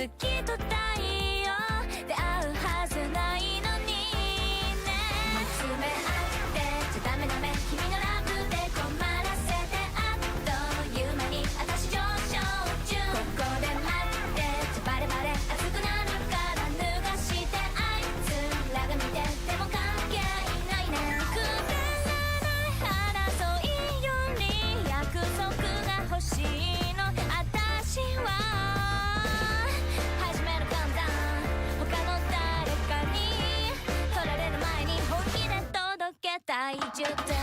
月と太陽出会うはずないのにね。見つめ合ってちゃダメダメ、君のラブで困らせてあっという間に私上昇中。ここで待ってちゃバレバレ熱くなるから脱がしてあいつらが見てても関係ないね。くだらない争いより約束が欲しいの。私は始めるカウントダウン、他の誰かに取られる前に本気で届けたい10点。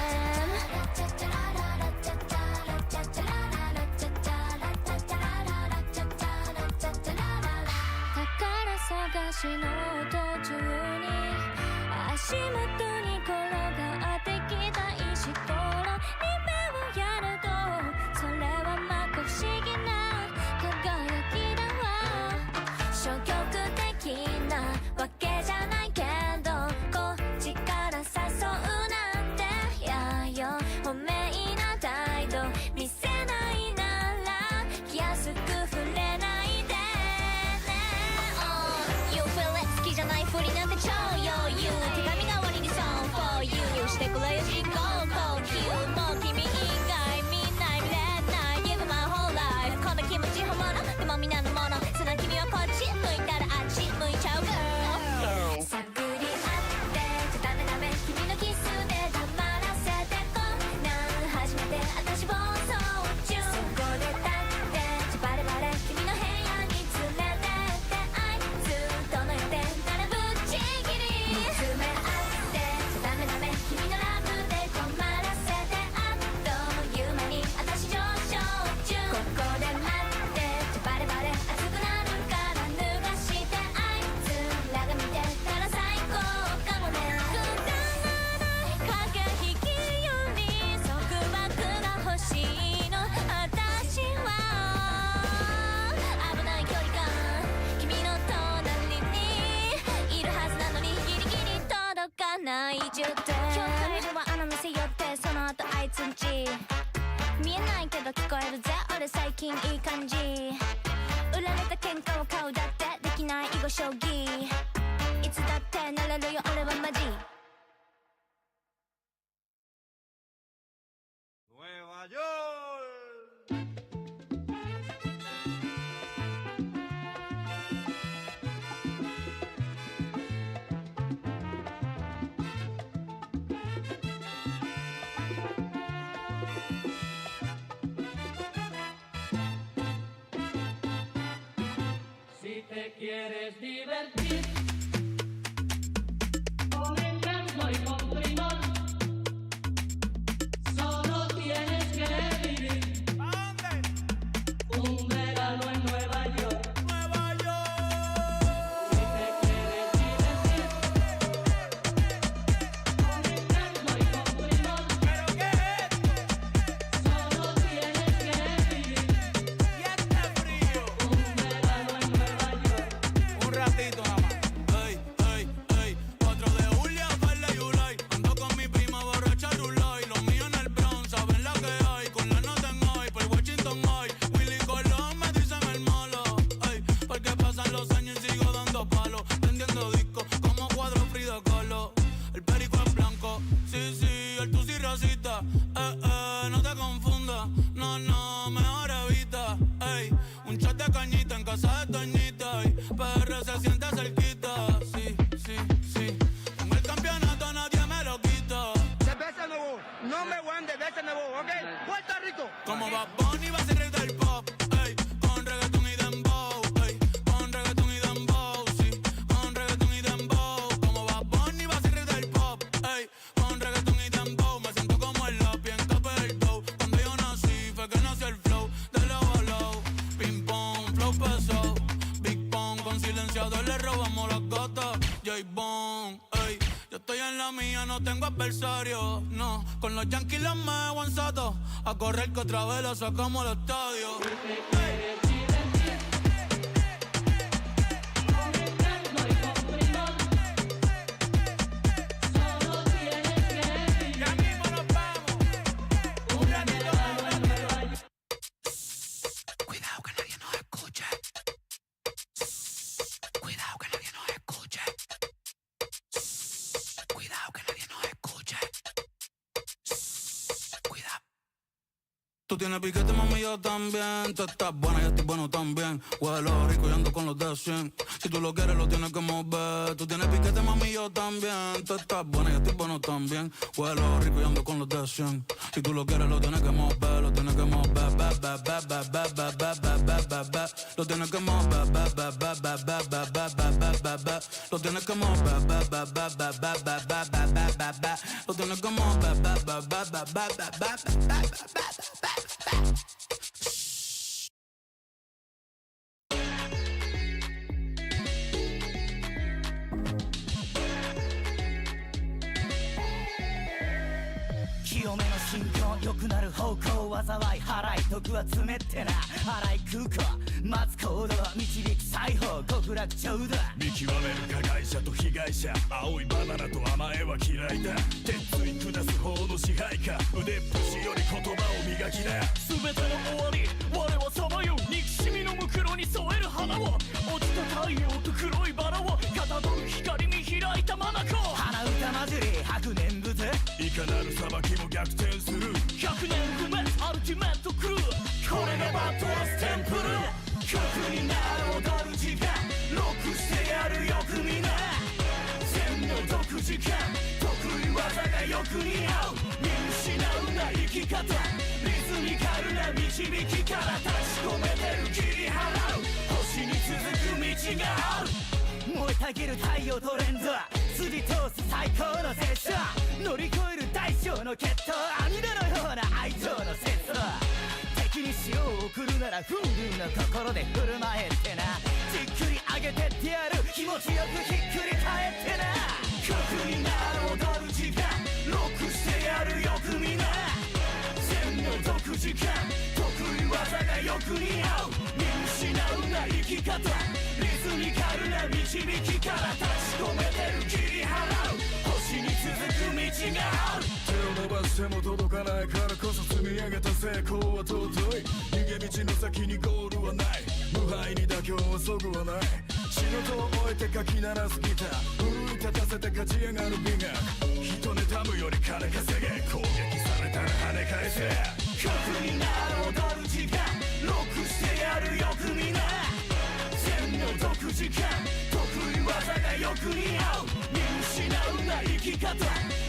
宝探しの途中に足元に転がってきた石ころに目をやると、それはまか不思議な輝きだわ。消極的なわけじゃないけどこっちから誘うなんてやよ。本命な態度見せないなら気安く触れないでね。You feel it 好きじゃないふりなんて超余裕。手紙代わりに song for you してくれよ人工呼吸。もう君以外見ない見れない Give my whole life この気持ち本物でも皆のもの。その君はこっち向いたらあっち向いちゃう girl。 探り合ってちゃダメダメ、君のキスで黙らせてこんなん初めて私暴走中。そこで立ってちゃバレバレ君の部屋に連れてってあいつとの予定ならぶっちぎり。見つめ合ってちゃダメダメ、君のラブで困らせてあっという間に私上昇中。ここで待ってちゃバレバレ熱くなるから脱がしてあいつらが見てたら最高かもね。くだらない駆け引きより束縛が欲しいの。私は危ない距離感君の隣にいるはずなのにギリギリ届かない10点。今日帰りはあの店寄ってその後あいつんち見えないけど聞こえるぜ俺最近いい感じ。売られた喧嘩を買うだってできない囲碁将棋。いつだってなれるよ俺はマジ。Nueva York. Si te quieres divertir con encanto y con primor, solo tienes que vivir un verano en Nueva York. Nueva York. Si te quieres divertir con encanto y con primor, ¿Pero qué es esto? solo tienes que vivir Y este frío. un verano en Nueva York. Un ratito nada más. Ey, ey, ey. 4 de julio, Farley y Ulay. Ando con mi prima borracha Rulay. Los míos en el Bronx, saben la que hay. Con la nota en hoy, por Washington hoy. Willy Colón me dicen el malo. Ey, porque pasan los años y sigo dando palos. Vendiendo discos como cuadro Frida Kahlo. El perico es blanco, sí, sí, el tusi racista. No te confundas, no, no, mejor evita. Ey, un shot de cañita en casa de Toñita. Ey, PR se siente cerquita, sí, sí, sí. Tengo el campeonato, nadie me lo quita. Cerveza nuevo, number one de cerveza nuevo, ¿ok? Puerto Rico. Como Bad Bunny va a ser rey del pop, ey, con reggaeton y dembow, ey, con reggaeton y dembow, sí, con reggaeton y dembow. Como Bad Bunny va a ser rey del pop, ey, con reggaeton y dembow. Me siento como el lápiz en capa del dough. Cuando yo nací fue que nació el flow de low a low. Ping pong, flow pesado, Big Pong, con silenciador le robamos las gatas. J-Bone, ey, yo estoy en la mía, no tengo adversario, no. Con los Yankees los me aguanzato, a correr que otra vez la sacamos al estadio. Si te quieres divertir con encanto y con primor, solo tienes que vivir Ya mismo nos vamos. un verano en Nueva York. Cuidado que nadie nos escuche. Tú tienes piquete, mami, yo también. Tú estás buena, yo estoy bueno también. Huelo rico y ando con los de 100. Si tú lo quieres, lo tienes que mover. Tú tienes piquete, mami, yo también. Tú estás buena, yo estoy bueno también. Huelo rico y ando con los de 100. Si tú lo quieres, lo tienes que mover. Lo tienes que mover. Lo tienes que mover. Lo tienes que mover. Lo tienes que mover.清めの心境良くなる方向災い払い徳は詰めってな払い空港待つ行動導く裁縫極楽ちょうだ見極める加害者と被害者青いバナナと甘えは嫌いだ鉄槌下す方の支配下腕っぷしより言葉を磨きだ全ての終わり我はさまよう憎しみのむくろに添える花を落ちた太陽と黒いバラをかたどる光に開いた眼鼻歌混じり白念仏いかなる裁きも逆転する100年不滅アルティメットクルーこれがバトラステンプル曲になる踊る時間ロックしてやるよくみな全の独自感得意技がよく似合う見失うな生き方リズミカルな導きから立ち込めてる切り払う星に続く道がある燃えたぎる太陽トレンド釣り通す最高のセッション乗り越える大小の決闘網戸のような愛情の節操敵に塩を送るなら風流の心で振る舞えってなじっくり上げてってやる気持ちよくひっくり返ってな曲になる踊る時間ロックしてやるよくみな全の独自感得意技がよく似合う見失うな生き方リズミカルな導きから立ち込めてる切り払う星に続く道がある手を伸ばしても届かないからこそ積み上げた成功は尊い逃げ道の先にゴールはない無敗に妥協はそぐはない仕事を終えてかき鳴らすギター奮い立たせて勝ち上がる美学人妬むより金稼げ攻撃されたら跳ね返せ曲になる踊る時間ロックしてやるよくみな全の独自感得意技がよく似合う見失うな生き方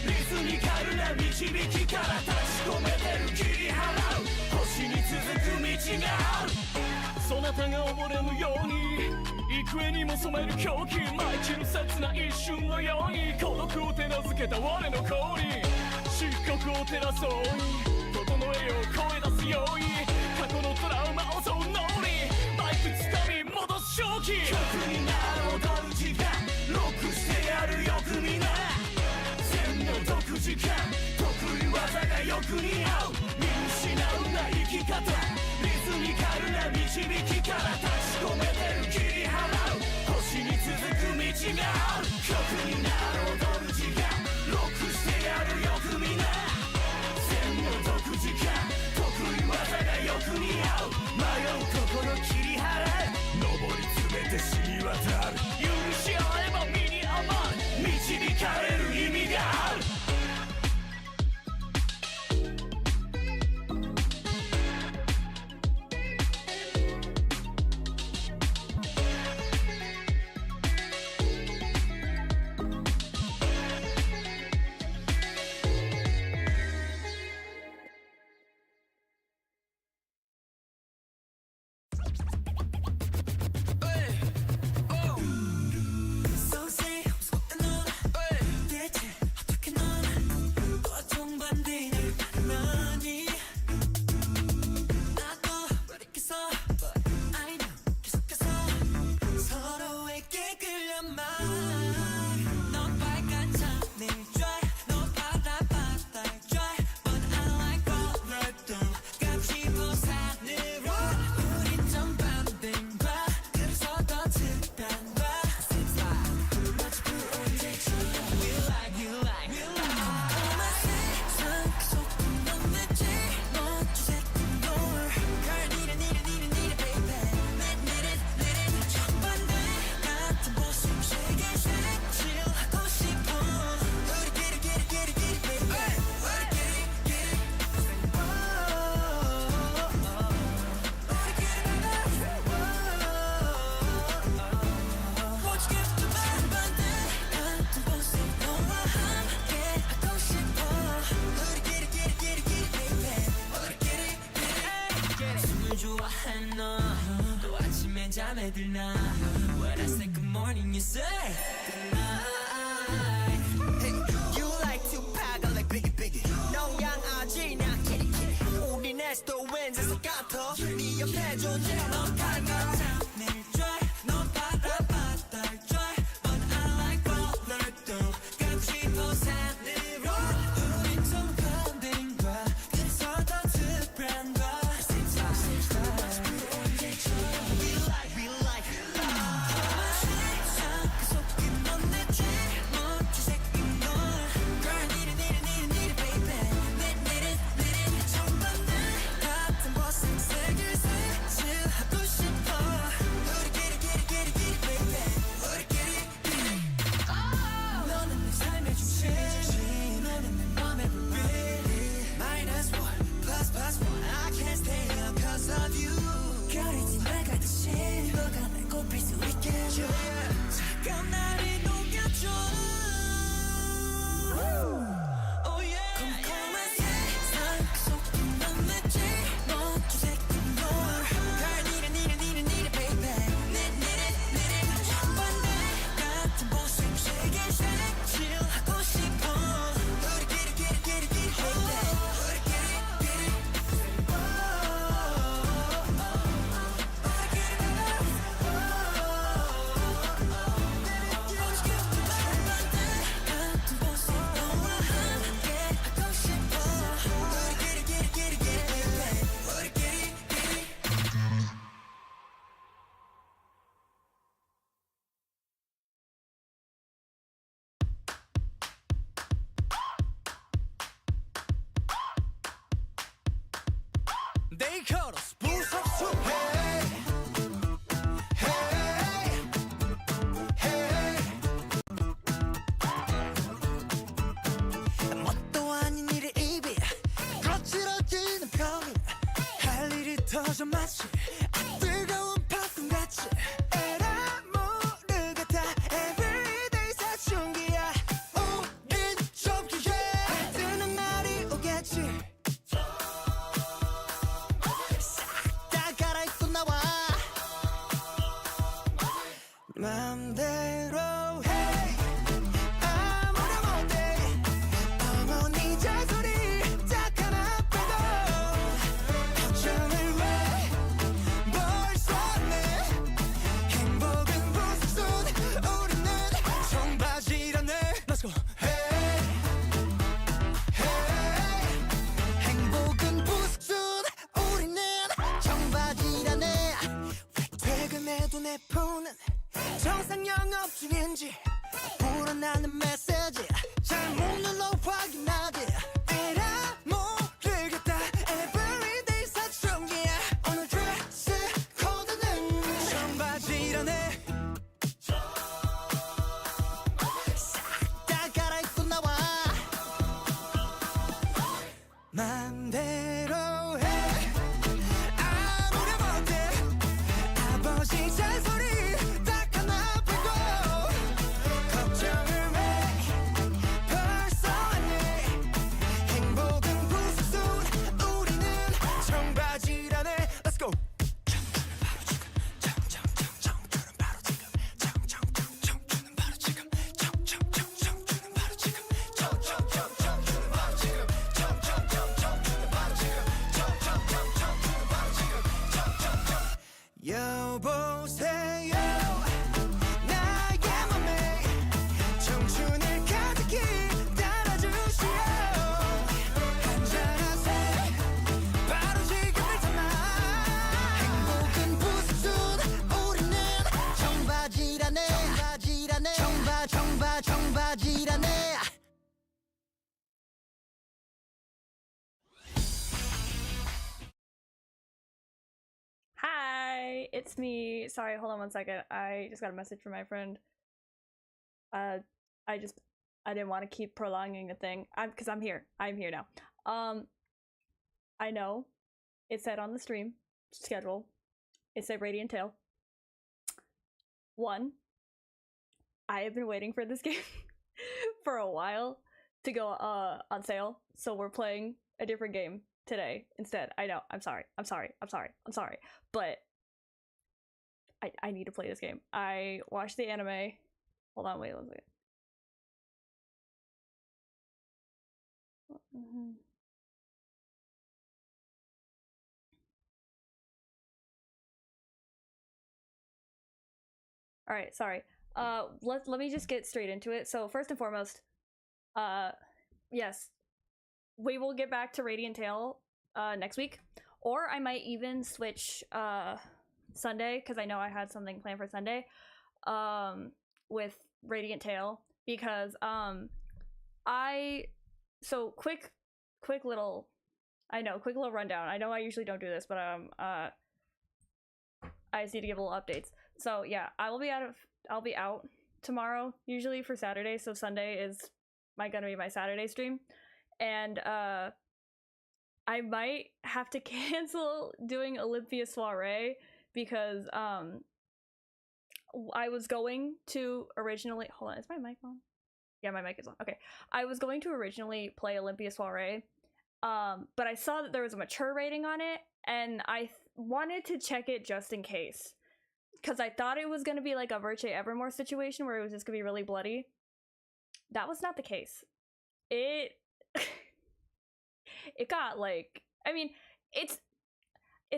リズミカルな導きから立ち込めてる切り払う星に続く道があるそなたが溺れぬように幾重にも染める狂気舞い散る切な一瞬のように孤独を手なずけた我の降臨漆黒を照らそうに整えよう声出すように過去のトラウマを襲う脳にマイク掴み戻す正気曲になる踊る時間ロックしてやるよくみな全の独自感得意技がよく似合う見失うな生き方リズミカルな導きから立ち込めてる切り払う星に続く道がある曲になる踊る時間ロックしてやるよくみな全の独自感得意技がよ술 좋아하는 너또 아침에 잠에 들나 When I say good morning you say good night Hey, you like to pack like biggie biggie 노양아지 나 kitty kitty 우리 넷도 왠지 같아 네 옆에 존재가 넌 다른 거 내일 drive 넌 바라바다 drive But I like roller too 같이 보산으로 우린 좀 건드린 거야 그래서 더 특별한 거 We like 세상 그 속에 넌 내 제일 멋진 새끼인 걸 Girl need it baby need it 처음 받는 같은 벗은 색을 색칠하고 싶어 우리끼리 baby 우리끼리 너는 내 삶의 중심 너는 내 맘의 불빛 Minus one plus one I can't stay up cause of you 별이 지나가듯이 너가 날 꼽힐 수 있게 해줘 잠깐 나를 녹여줘 Oh yeah 컴컴한 세상 그 속에 넌 내 제일 멋진 새끼인 걸 Girl need it baby need it 처음 봤네 같은 보색 색을 색칠하고 싶어 우리끼리 baby They call us 부석수 Hey Hey Hey 뭣도 아닌 일의 입이 거칠어지는 병이 할 일이 터져 마치 뜨거운 팝콘같이 에라 모르게 다 everyday 사춘기야 우린 좁기에 뜨는 날이 오겠지 다 갈아입고 나와 맘대로 해 아무렴 어때 어머니 잔소리 딱 하나 빼고 걱정을 왜 벌써 내 행복은 부순 우리는 청바지라네 Let's go Hey Hey 행복은 부순 우리는 청바지라네 왜 퇴근해도 내 폰은 정상 영업 중인지 불어나는 메시지 잘못 눌러 확인하지 에라 모르겠다 everyday 사춘기야 오늘 드레스 코드는 청바지라네 싹 다 갈아입고 나와 맘대로 해 아무렴 어때 아버지 잔소리 딱 하나 빼고 걱정을 왜 벌써 왔네 행복은 부순 우리는 청바지라네 Let's go 청주는 바로 지금 청주는 바로 지금 청주는 바로 지금 청주는 바로 지금 여보세요 나의 맘에 청춘을 가득히 따라주시오 한잔하세 바로 지금부터나 행복은 부순 우리는 청바지라네 청바지라네 Hi, it's me. Sorry, hold on one second. I just got a message from my friend. I didn't want to keep prolonging the thing. Because I'm here. I'm here now. I know it said on the stream schedule. It said Radiant Tail. 1. I have been waiting for this game for a while to go on sale. So we're playing a different game today instead. I know. I'm sorry. But I need to play this game. I watched the anime. Hold on, wait, 1 second. All right, sorry. Let me just get straight into it. So first and foremost, yes, we will get back to Radiant Tail next week, or I might even switch Sunday, because I know I had something planned for Sunday with Radiant Tail, because quick little rundown. I know I usually don't do this, but I just need to give a little updates. So yeah, I'll be out tomorrow, usually for Saturday, so Sunday is gonna be my Saturday stream. And I might have to cancel doing Olympia Soiree, because I was going to originally, hold on, is my mic on? Yeah, my mic is on. Okay. I was going to originally play Olympia Soiree, but I saw that there was a mature rating on it, and I wanted to check it just in case, because I thought it was going to be like a Virtue Evermore situation where it was just going to be really bloody. That was not the case. It got like, I mean, it's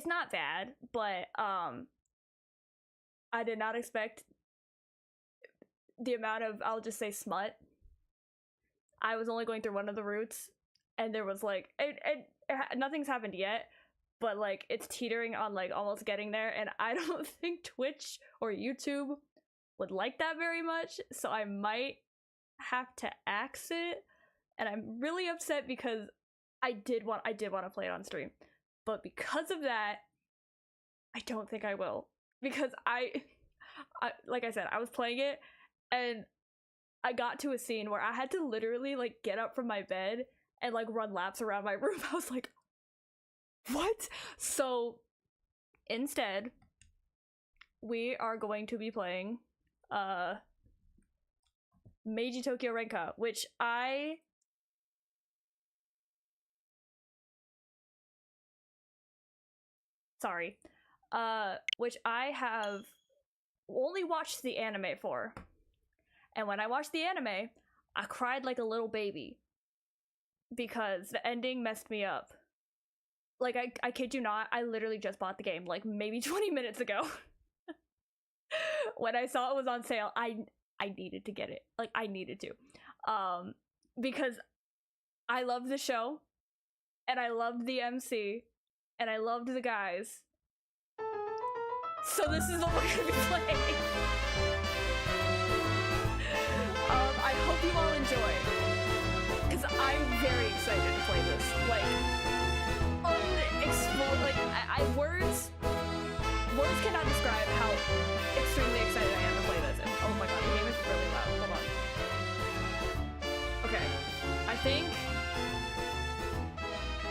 not bad, but I did not expect the amount of, I'll just say, smut. I was only going through one of the routes, and there was like, nothing's happened yet, but like it's teetering on like almost getting there, and I don't think Twitch or YouTube would like that very much, so I might have to axe it, and I'm really upset because I did want to play it on stream, but because of that, I don't think I will, because I like I said, I was playing it, and I got to a scene where I had to literally like get up from my bed and like run laps around my room. I was like, what? So instead, we are going to be playing Meiji Tokyo Renka, which which I have only watched the anime for. And when I watched the anime, I cried like a little baby, because the ending messed me up. Like, I kid you not, I literally just bought the game like maybe 20 minutes ago. When I saw it was on sale, I needed to get it. Like, I needed to. Because I loved the show, and I loved the MC, and I loved the guys. So this is what we're gonna be playing. I hope you all enjoy, because I'm very excited to play this. Like, words cannot describe how extremely excited I am to play this. And oh my god, the game is really loud. Hold on. Okay, I think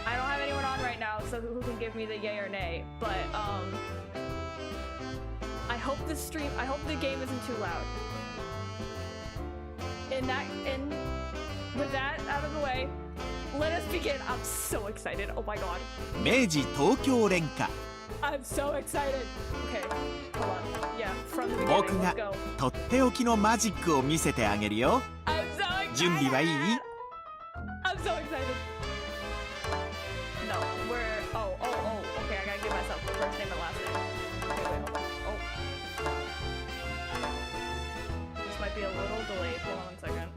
I don't have anyone on right now, so who can give me the yay or nay? But I hope the game isn't too loud. With that out of the way, let us begin. I'm so excited. Oh my god. Meiji Tokyo Renka. I'm so excited. Okay, hold on. Yeah, from the beginning. 僕が Let's go. とっておきのマジックを見せてあげるよ。 I'm so excited. 準備はいい？ I'm so excited. No, okay, I gotta give myself the first name and last name. Okay, wait, hold on. Oh. This might be a little delayed. Hold on 1 second.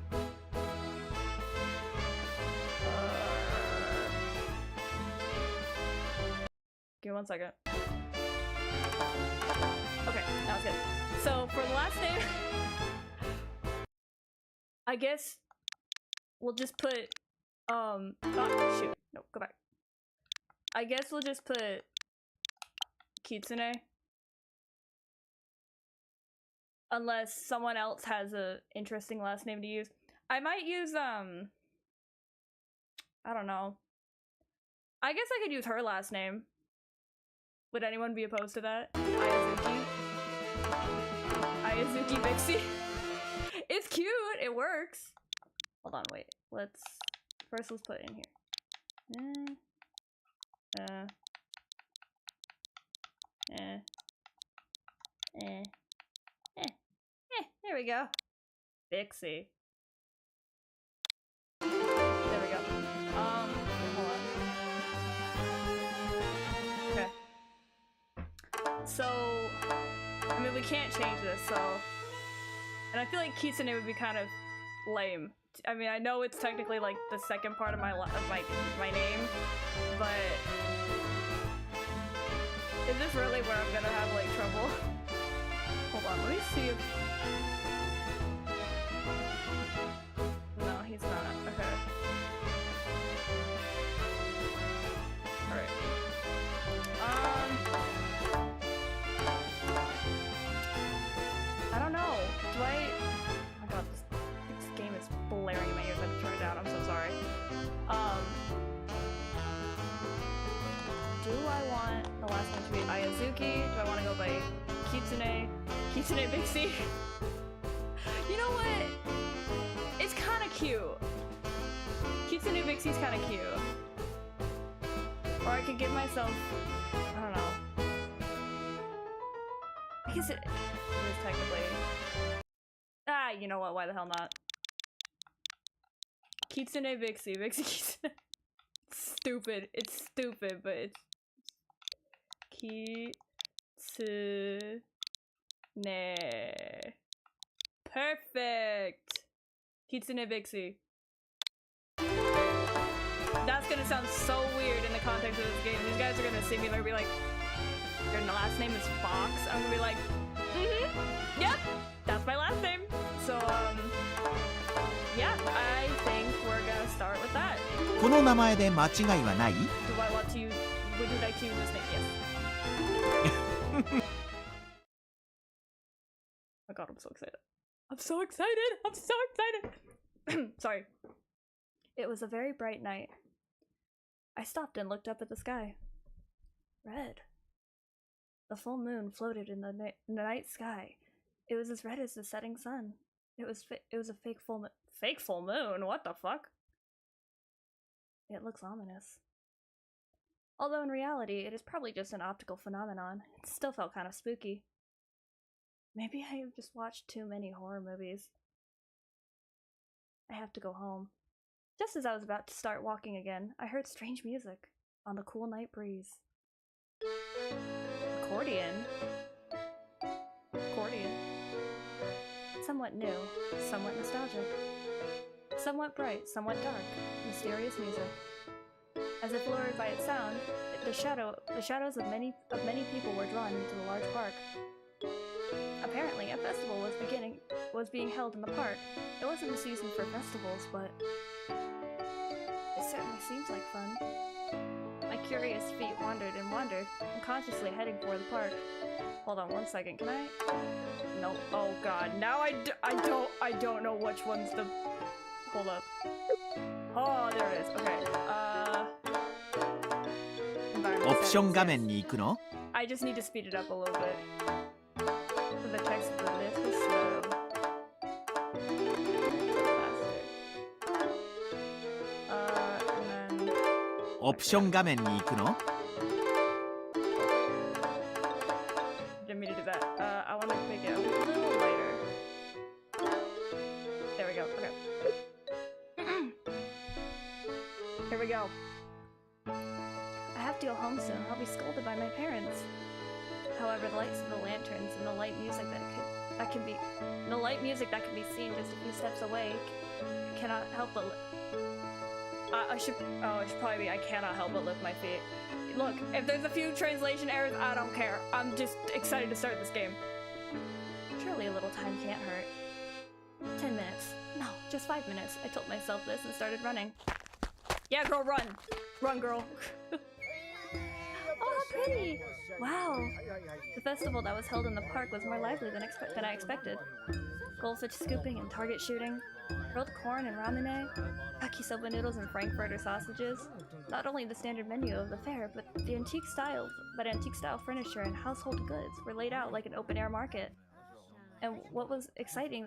Give me 1 second. Okay, that was good. So for the last name, I guess we'll just put oh shoot, no, go back. I guess we'll just put Kitsune, unless someone else has a interesting last name to use. I might use I don't know. I guess I could use her last name. Would anyone be opposed to that? Ayazuki Bixie. It's cute. It works. Hold on, wait. Let's put in here. There we go. Bixie. There we go. Hold on. Okay. So, I mean, we can't change this, so... And I feel like Kitsune would be kind of lame. I mean, I know it's technically, like, the second part of my name, but... Is this really where I'm gonna have, like, trouble? Hold on, let me see if... No, he's not. Okay. Alright. I don't know. Do I... Oh my god, this game is blaring in my ears. I have to turn it down. I'm so sorry. Do I want the last name to be Ayazuki? Do I want to go by Kitsune? Kitsune Bixie? You know what? It's kind of cute. Kitsune Bixie's kind of cute. Or I could give myself... I don't know. I guess it is technically... Ah, you know what? Why the hell not? Kitsune Bixie. Bixie Kitsune. Stupid. It's stupid, but it's... Kitsune. Perfect! Kitsune Bixie. That's gonna sound so weird in the context of this game. These guys are gonna see me and they're gonna be like, your last name is Fox? I'm gonna be like, yep, that's my last name. So, yeah, I think we're gonna start with that. この名前で間違いはない? Do I want to use, would you like to use this name? Yes. Oh my god, I'm so excited. I'm so excited! I'm so excited! Sorry. It was a very bright night. I stopped and looked up at the sky. Red. The full moon floated in the night sky. It was as red as the setting sun. It was a fake full moon. Fake full moon? What the fuck? It looks ominous. Although in reality, it is probably just an optical phenomenon. It still felt kind of spooky. Maybe I have just watched too many horror movies. I have to go home. Just as I was about to start walking again, I heard strange music on the cool night breeze. Accordion? Accordion. Somewhat new, somewhat nostalgic. Somewhat bright, somewhat dark, mysterious music. As if lured by its sound, the shadows of many people were drawn into the large park. Apparently, a festival was being held in the park. It wasn't the season for festivals, but it certainly seems like fun. My curious feet wandered and wandered, unconsciously heading for the park. Hold on one second, can I? No. Oh god, now I don't know which one's the... Hold up. Oh, there it is. Okay. Option 画面に行くの? I just need to speed it up a little bit. The text is a little slow. And then... Option 画面に行くの? Didn't mean to do that. I want to make it a little lighter. There we go. Okay. Here we go. I have to go home soon. I'll be scolded by my parents. However, the lights of the lanterns and the light music that can be seen just a few steps away cannot help but it should probably be I cannot help but lift my feet. Look, if there's a few translation errors, I don't care. I'm just excited to start this game. Surely a little time can't hurt. 10 minutes. No, just 5 minutes. I told myself this and started running. Yeah, girl, run! Run, girl! Oh, how pretty! Wow! The festival that was held in the park was more lively than I expected. Goldfish scooping and target shooting, grilled corn and ramune, yakisoba noodles and frankfurter sausages. Not only the standard menu of the fair, but antique style furniture and household goods were laid out like an open-air market. And what was exciting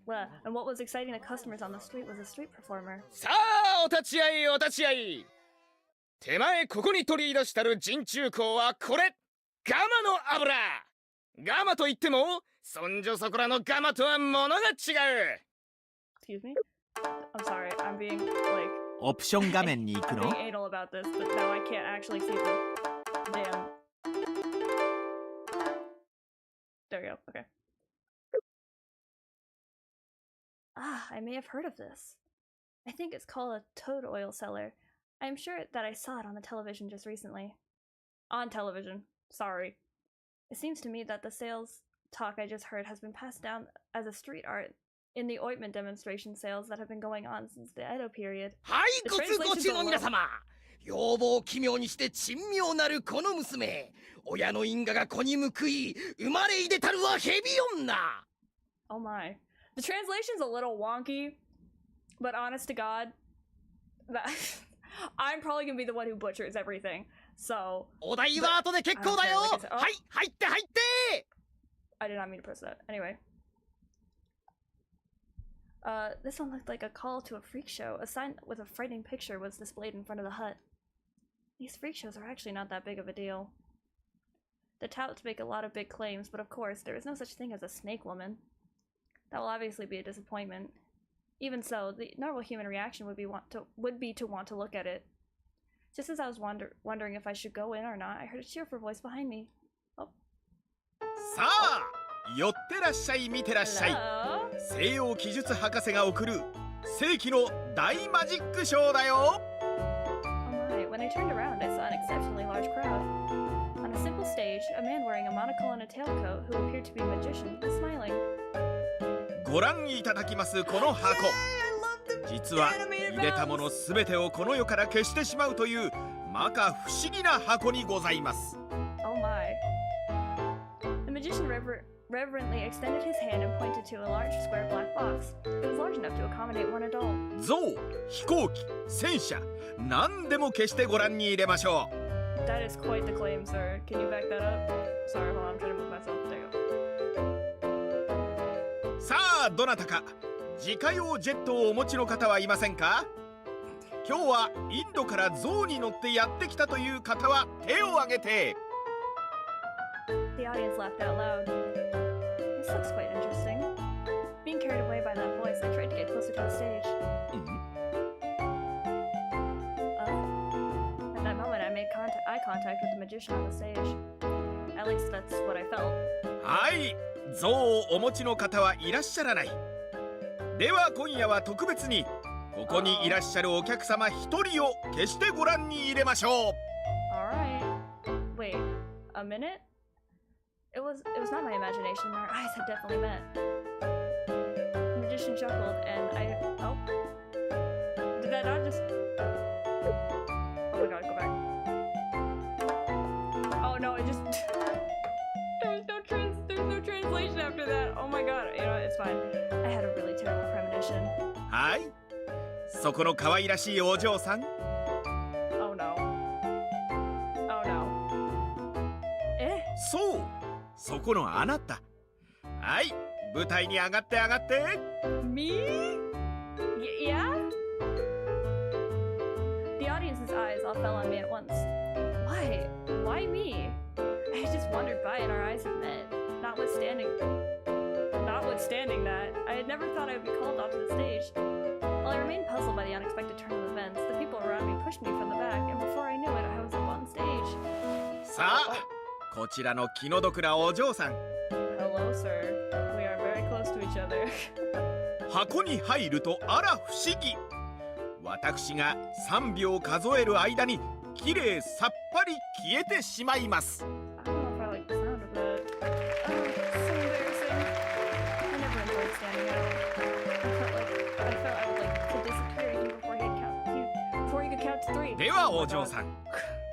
the customers on the street was a street performer. さあお立ち会いお立ち会い手前ここに取り出したる人中香はこれガマの油。ガマといってもそんじょそこらのガマとはものが違う。 Excuse me? I'm sorry, I'm being like オプション画面に行く I'm の being anal about this, but now I can't actually see the damn. There we go. Okay. Ah, I may have heard of this. I think it's called a toad oil cellar. I'm sure that I saw it on the television just recently. On television. Sorry. It seems to me that the sales talk I just heard has been passed down as a street art in the ointment demonstration sales that have been going on since the Edo period. はい、ごつごちの皆様。容貌奇妙にして珍妙なるこの娘。親の因果が子に報い、生まれいでたるは蛇女。 Oh my. The translation's a little wonky, but honest to God, that I'm probably gonna be the one who butchers everything. So お題は後で結構だよ。 Okay, like I said- はい、入って入って。 I did not mean to press that. Anyway. This one looked like a call to a freak show. A sign with a frightening picture was displayed in front of the hut. These freak shows are actually not that big of a deal. The touts make a lot of big claims, but of course, there is no such thing as a snake woman. That will obviously be a disappointment. Even so, the normal human reaction would be to want to look at it. Just as I was wondering if I should go in or not, I heard a cheerful voice behind me. Oh. さあ、寄ってらっしゃい、見てらっしゃい。 Hello? 西洋奇術博士が送る世紀の大マジックショーだよ。 Oh my, when I turned around, I saw an exceptionally large crowd. On a simple stage, a man wearing a monocle and a tailcoat who appeared to be a magician was smiling. ご覧いただきますこの箱。実は入れたものすべてをこの世から消してしまうという摩訶不思議な箱にございます。 Oh my. The magician reverently extended his hand and pointed to a large square black box. It was large enough to accommodate one adult. 象、飛行機、戦車、何でも消してご覧に入れましょう。 That is quite the claim, sir. Can you back that up? Sorry, hold on, I'm trying to move myself. There you go. さあ、どなたか自家用ジェットをお持ちの方はいませんか？今日はインドから象に乗ってやってきたという方は手を挙げて。 The audience laughed out loud. This looks quite interesting. Being carried away by that voice, I tried to get closer to the stage. At that moment, I made eye contact with the magician on the stage. At least that's what I felt. はい、象をお持ちの方はいらっしゃらない。では今夜は特別にここにいらっしゃるお客様一人を決してご覧に入れましょう。 Alright. Wait, a minute? It was not my imagination. Our eyes had definitely met. The magician chuckled and oh. Did that not just... Oh my god, go back. Oh no, it just... There's no translation after that. Oh my god, you know, it's fine. I had a really terrible premonition. はい、そこの可愛らしいお嬢さん。 Oh no. Oh no. そう、そこのあなた。はい、舞台に上がって上がって。 Me? Yeah? The audience's eyes all fell on me at once. Why? Why me? I had just wandered by and our eyes had met. Notwithstanding that, I had never thought I would be called onto the stage. While I remained puzzled by the unexpected turn of events, the people around me pushed me from the back, and before I knew it, I was up on stage. さあ、こちらの気の毒なお嬢さん。 Hello, sir. We are very close to each other. 箱に入るとあら不思議。私が3秒数える間にきれいさっぱり消えてしまいます。 I don't know if I like the sound of that. So embarrassing. I never enjoyed standing out. I felt I would like to disappear even before he could count to 3. ではお嬢さん、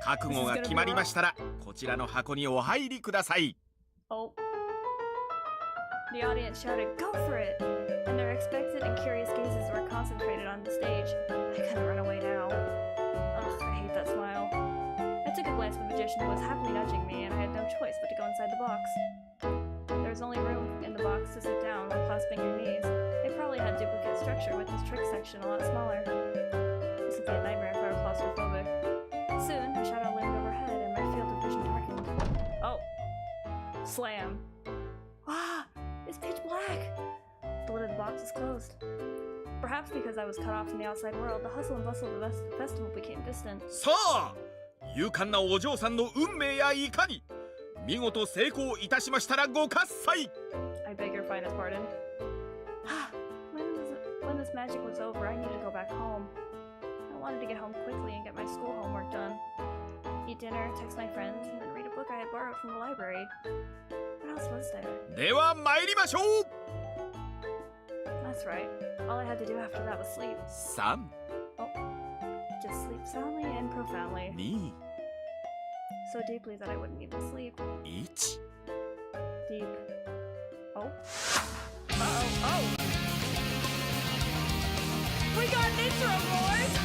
覚悟が決まりましたらこちらの箱にお入りください。 Oh. The audience shouted, "Go for it!" And their expectant and curious gazes were concentrated on the stage. I couldn't run away now. Ugh, I hate that smile. I took a glance at the magician who was happily nudging me, and I had no choice but to go inside the box. There was only room in the box to sit down while clasping your knees. It probably had duplicate structure with this trick section a lot smaller. This would be a nightmare if I were claustrophobic. A shadow loomed overhead, and my field of vision darkened. Oh. Slam. Ah! It's pitch black! The lid of the box is closed. Perhaps because I was cut off from the outside world, the hustle and bustle of the festival became distant. さあ、勇敢なお嬢さんの運命やいかに、見事成功いたしましたらご喝采。 I beg your finest pardon. When this magic was over, I needed to go back home. I wanted to get home quickly and get my school homework done. Eat dinner, text my friends, and then read a book I had borrowed from the library. What else was there? では参りましょう。 That's right. All I had to do after that was sleep. 3、 Oh. Just sleep soundly and profoundly. 2、 So deeply that I wouldn't even sleep. 1。 Deep. Oh. Uh-oh. Oh! We got an intro, boys!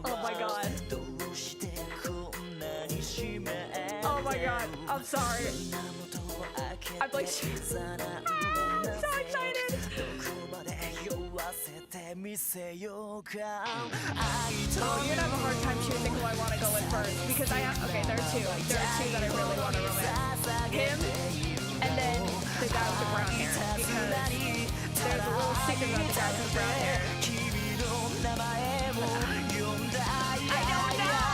Oh my god. Oh my god. I'm sorry. I'm like... I'm so excited! Oh, you're gonna have a hard time choosing who I want to go with first. Because I have... Okay, there are two. There are two that I really want to romance. Him, and then the guy with the brown hair. Because there's a little secret about the guy with the brown hair. I don't know!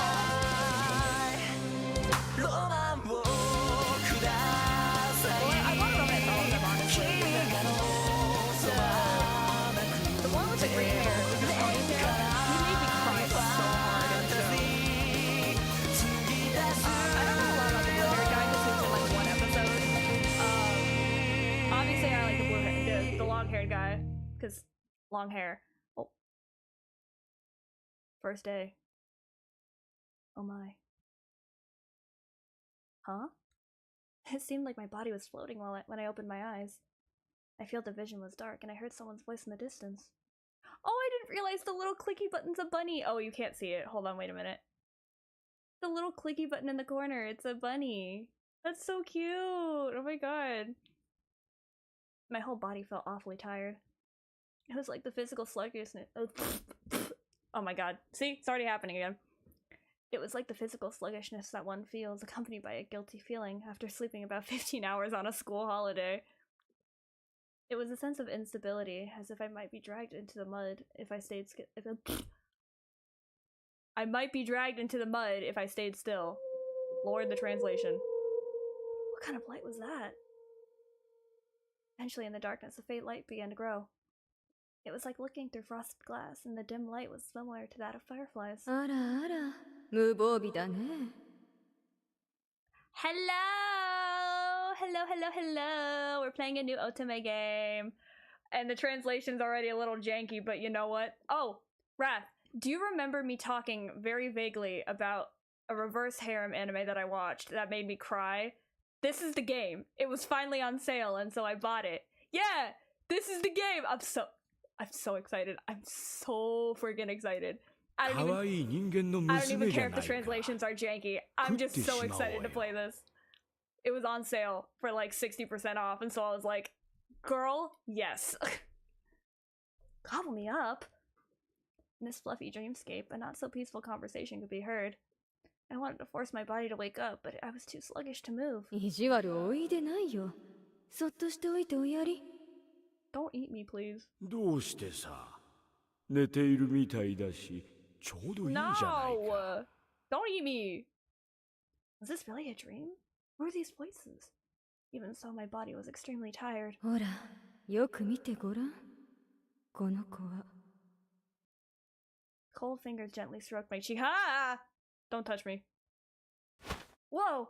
Well, I want to romance all of them, honestly. The one with the green hair, with his ponytail, he made me cry so hard in the show. I don't know a lot about the blue hair guy because he's in like one episode. Obviously I like the blue hair, the long-haired guy, because long hair. Oh. First day. Oh my. Huh? It seemed like my body was floating when I opened my eyes. I feel the vision was dark, and I heard someone's voice in the distance. Oh, I didn't realize the little clicky button's a bunny! Oh, you can't see it. Hold on, wait a minute. The little clicky button in the corner, it's a bunny. That's so cute! Oh my god. My whole body felt awfully tired. It was like the physical sluggishness. Oh my god. See? It's already happening again. It was like the physical sluggishness that one feels, accompanied by a guilty feeling after sleeping about 15 hours on a school holiday. It was a sense of instability, as if I might be dragged into the mud if I stayed I might be dragged into the mud if I stayed still. Lord, the translation. What kind of light was that? Eventually, in the darkness, a faint light began to grow. It was like looking through frosted glass, and the dim light was similar to that of fireflies. あらあら、無防備だね。 Hello! Hello, hello, hello! We're playing a new Otome game. And the translation's already a little janky, but you know what? Oh, Wrath, do you remember me talking very vaguely about a reverse harem anime that I watched that made me cry? This is the game. It was finally on sale, and so I bought it. Yeah! This is the game! I'm so excited. I'm so freaking excited. I don't even care if the translations are janky. I'm just so excited to play this. It was on sale for like 60% off, and so I was like, girl, yes. Gobble me up. In this fluffy dreamscape, a not so peaceful conversation could be heard. I wanted to force my body to wake up, but I was too sluggish to move. 意地悪おいでないよ。そっとしておいておやり。 Don't eat me, please. どうしてさ、寝ているみたいだし、ちょうどいいじゃないか。 No! Don't eat me! Was this really a dream? What were these voices? Even so, my body was extremely tired. ほら、よく見てごらん。この子は。 Cold fingers gently stroked my cheek. Ha! Don't touch me. Whoa!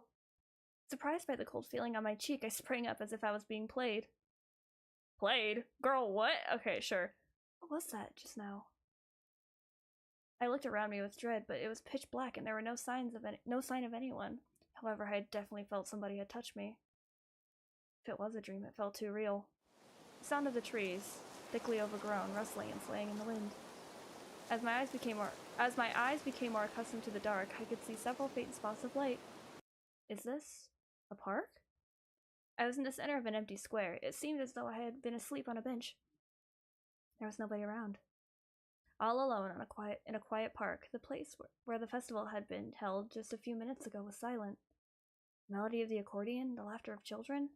Surprised by the cold feeling on my cheek, I sprang up as if I was being played. Played? Girl, what? Okay, sure. What was that just now? I looked around me with dread, but it was pitch black and there were no sign of anyone. However, I definitely felt somebody had touched me. If it was a dream, it felt too real. The sound of the trees, thickly overgrown, rustling and swaying in the wind. As my eyes became more accustomed to the dark, I could see several faint spots of light. Is this a park? I was in the center of an empty square. It seemed as though I had been asleep on a bench. There was nobody around. All alone in a quiet park, the place where the festival had been held just a few minutes ago was silent. The melody of the accordion, the laughter of children,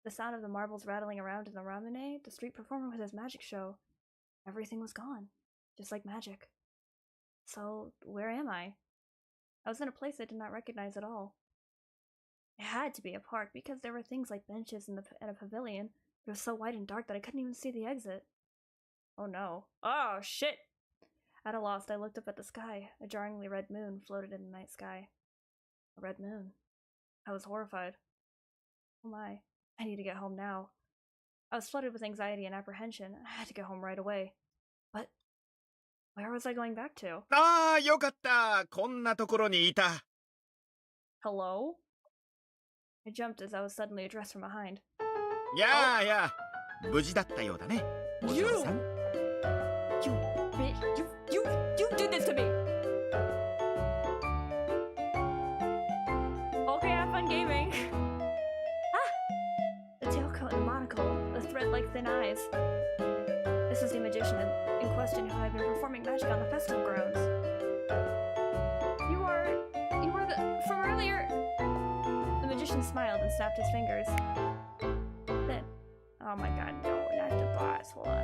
the sound of the marbles rattling around in the ramune, the street performer with his magic show. Everything was gone, just like magic. So, where am I? I was in a place I did not recognize at all. It had to be a park because there were things like benches in a pavilion, but it was so wide and dark that I couldn't even see the exit. Oh no. Oh shit! At a loss, I looked up at the sky. A jarringly red moon floated in the night sky. A red moon. I was horrified. Oh my. I need to get home now. I was flooded with anxiety and apprehension. I had to get home right away. But where was I going back to? ああ、よかった。こんなところにいた。Hello? I jumped as I was suddenly addressed from behind. やあやあ、無事だったようだね。お嬢さん。You bitch! You did this to me! Okay, have fun gaming. Ah! The tailcoat and the monocle, the thread-like thin eyes. This was the magician in question who had been performing magic on the festival grounds. You are the from earlier. The magician smiled and snapped his fingers. Then, oh my god, no, not the boss. Hold on.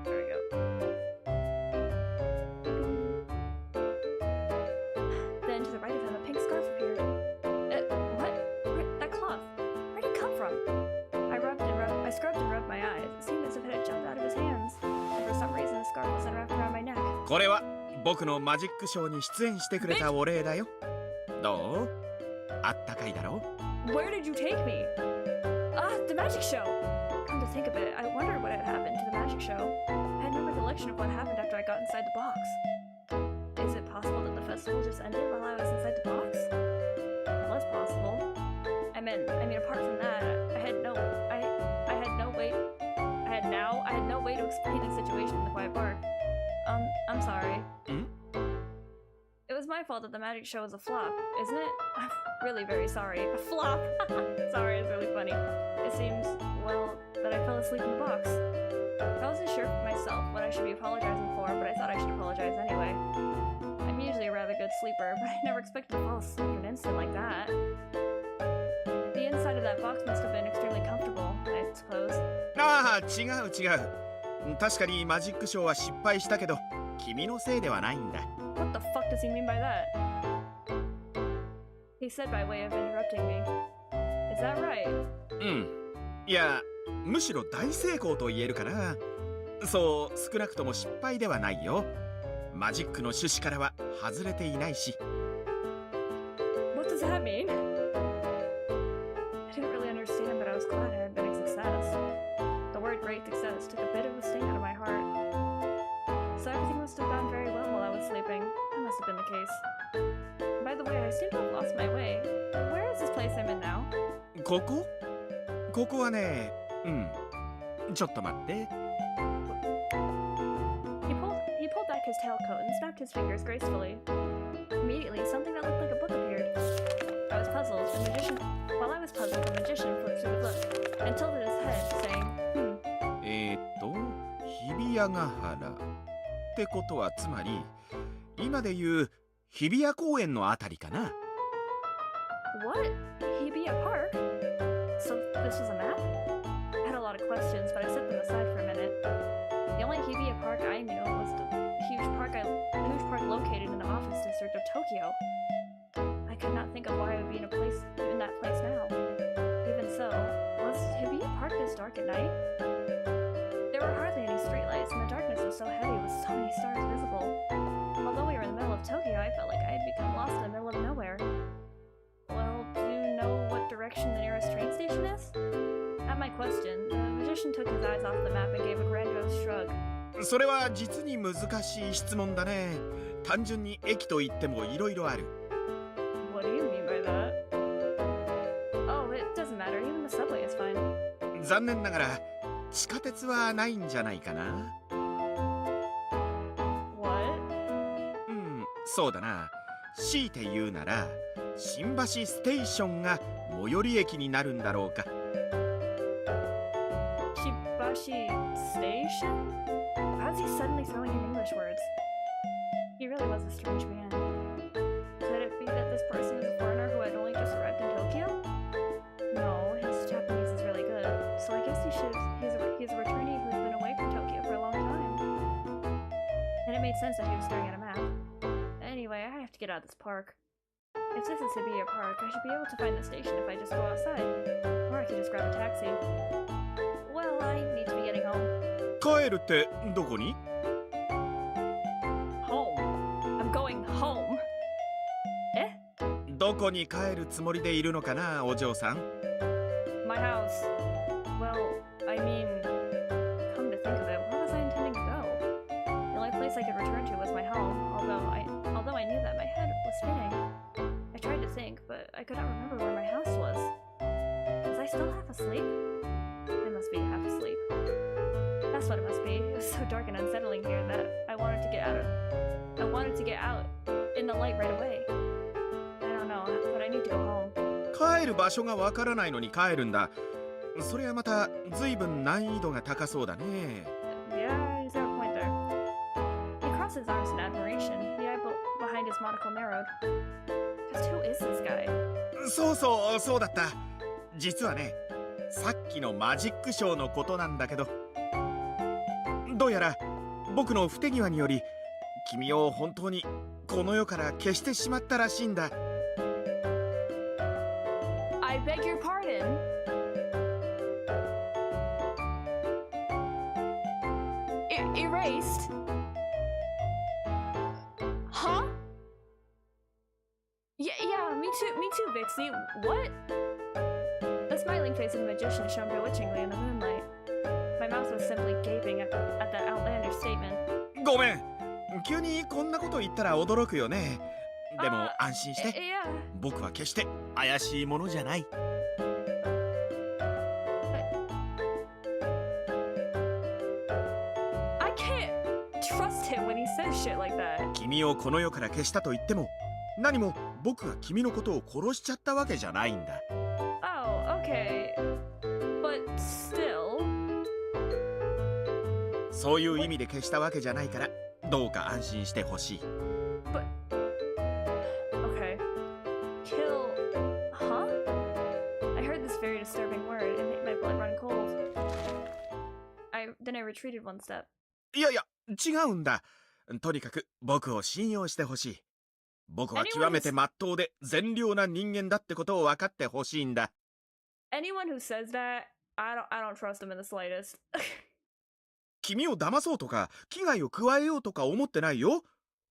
There we go. Then to the right of him, a pink scarf appeared. What? That cloth? Where'd it come from? I scrubbed and rubbed my eyes. It seemed as if it had jumped out of his hands. And for some reason, the scarf wasn't wrapped around my neck. これは僕のマジックショーに出演してくれたお礼だよ。どう？あったかいだろう？ Where did you take me? The magic show! Come to think of it, I wondered what had happened to the magic show. I had no recollection of what happened after I got inside the box. Is it possible that the festival just ended while I was inside the box? It was possible. I mean, apart from that, I had no way to explain the situation in the quiet park. I'm sorry. It was my fault that the magic show was a flop, isn't it? I'm really very sorry. A flop! Sorry, it's really funny. It seems, well, that I fell asleep in the box. I wasn't sure myself what I should be apologizing for, but I thought I should apologize anyway. I'm usually a rather good sleeper, but I never expected to fall asleep in an instant like that. The inside of that box must have been extremely comfortable, I suppose. ああ、違う違う。確かにマジックショーは失敗したけど、君のせいではないんだ。What the fuck does he mean by that? He said by way of interrupting me. Is that right? うん。いや、むしろ大成功と言えるかな。そう、少なくとも失敗ではないよ。マジックの趣旨からは外れていないし。What does that mean? I didn't really understand, but I was glad I had been a success. The word great success took a bit of a sting out of my heart. So everything must have gone very well while I was sleeping. That must have been the case. By the way, I seem to have lost my way. Where is this place I'm in now? ここ？ここはね、ちょっと待って。He pulled back his tailcoat and snapped his fingers gracefully. Immediately, something that looked like a book appeared. I was puzzled. While I was puzzled, the magician flipped through the book and tilted his head, saying, 日比谷ヶ原ってことはつまり今でいう日比谷公園のあたりかな。What? Hibiya Park? So this was a map? I had a lot of questions, but I set them aside for a minute. The only Hibiya Park I knew was the huge park located in the office district of Tokyo. I could not think of why I would be in that place now. Even so, was Hibiya Park this dark at night? There were hardly any streetlights, and the darkness was so heavy with so many stars visible. Although we were in the middle of Tokyo, I felt like I had become lost in the middle of nowhere. Well, do you know what direction the nearest train station is? At my question, the magician took his eyes off the map and gave a grandiose shrug. それは実に難しい質問だね。単純に駅といってもいろいろある。What do you mean by that? Oh, it doesn't matter. Even the subway is fine. 残念ながら地下鉄はないんじゃないかな。What? そうだな。強いて言うなら新橋ステーションが最寄り駅になるんだろうか。 Shibashi Station? How's he suddenly throwing in English words? He really was a strange man. Could it be that this person is a foreigner who had only just arrived in Tokyo? No, his Japanese is really good, so I guess he's a returnee who's been away from Tokyo for a long time. And it made sense that he was staring at a map. Anyway, I have to get out of this park. If this is Hibiya Park, I should be able to find the station if I just go outside. Or I could just grab a taxi. Well, I need to be getting home. 帰るってどこに？ Home. I'm going home. え？どこに帰るつもりでいるのかな、お嬢さん。 My house. Well, I mean, come to think of it, where was I intending to go? The only place I could return to was my home, although I knew that my head was spinning. I tried to think, but I could not remember where my house was. Was I still half asleep? I must be half asleep. That's what it must be. It was so dark and unsettling here that I wanted to get out in the light right away. I don't know, but I need to go home. 帰る場所がわからないのに帰るんだ。それはまた随分難易度が高そうだね。 Yeah, he's got a point there. He crossed his arms in admiration, the eye behind his monocle narrowed. Just who is this guy? そうだった。実はね、さっきのマジックショーのことなんだけど、どうやら僕の不手際により君を本当にこの世から消してしまったらしいんだ。 I beg your pardon? Erased? Huh? Yeah, me too, Vixie. What? The smiling face of the magician shone bewitchingly in the moonlight. My mouth was simply gaping at that outlandish statement. ごめん、急にこんなこと言ったら驚くよね。でも安心して、Yeah. 僕は決して怪しいものじゃない。 I can't trust him when he says shit like that. 君をこの世から消したと言っても、何も僕が君のことを殺しちゃったわけじゃないんだ。 Oh, okay. But still. そういう意味で消したわけじゃないから、どうか安心してほしい。 But okay. Kill, huh? I heard this very disturbing word and made my blood run cold. Then I retreated one step. いや違うんだ。とにかく僕を信用してほしい。僕は極めて真っ当で善良な人間だってことを分かってほしいんだ。 Anyone who says that, I don't trust him in the slightest. 君を騙そうとか危害を加えようとか思ってないよ。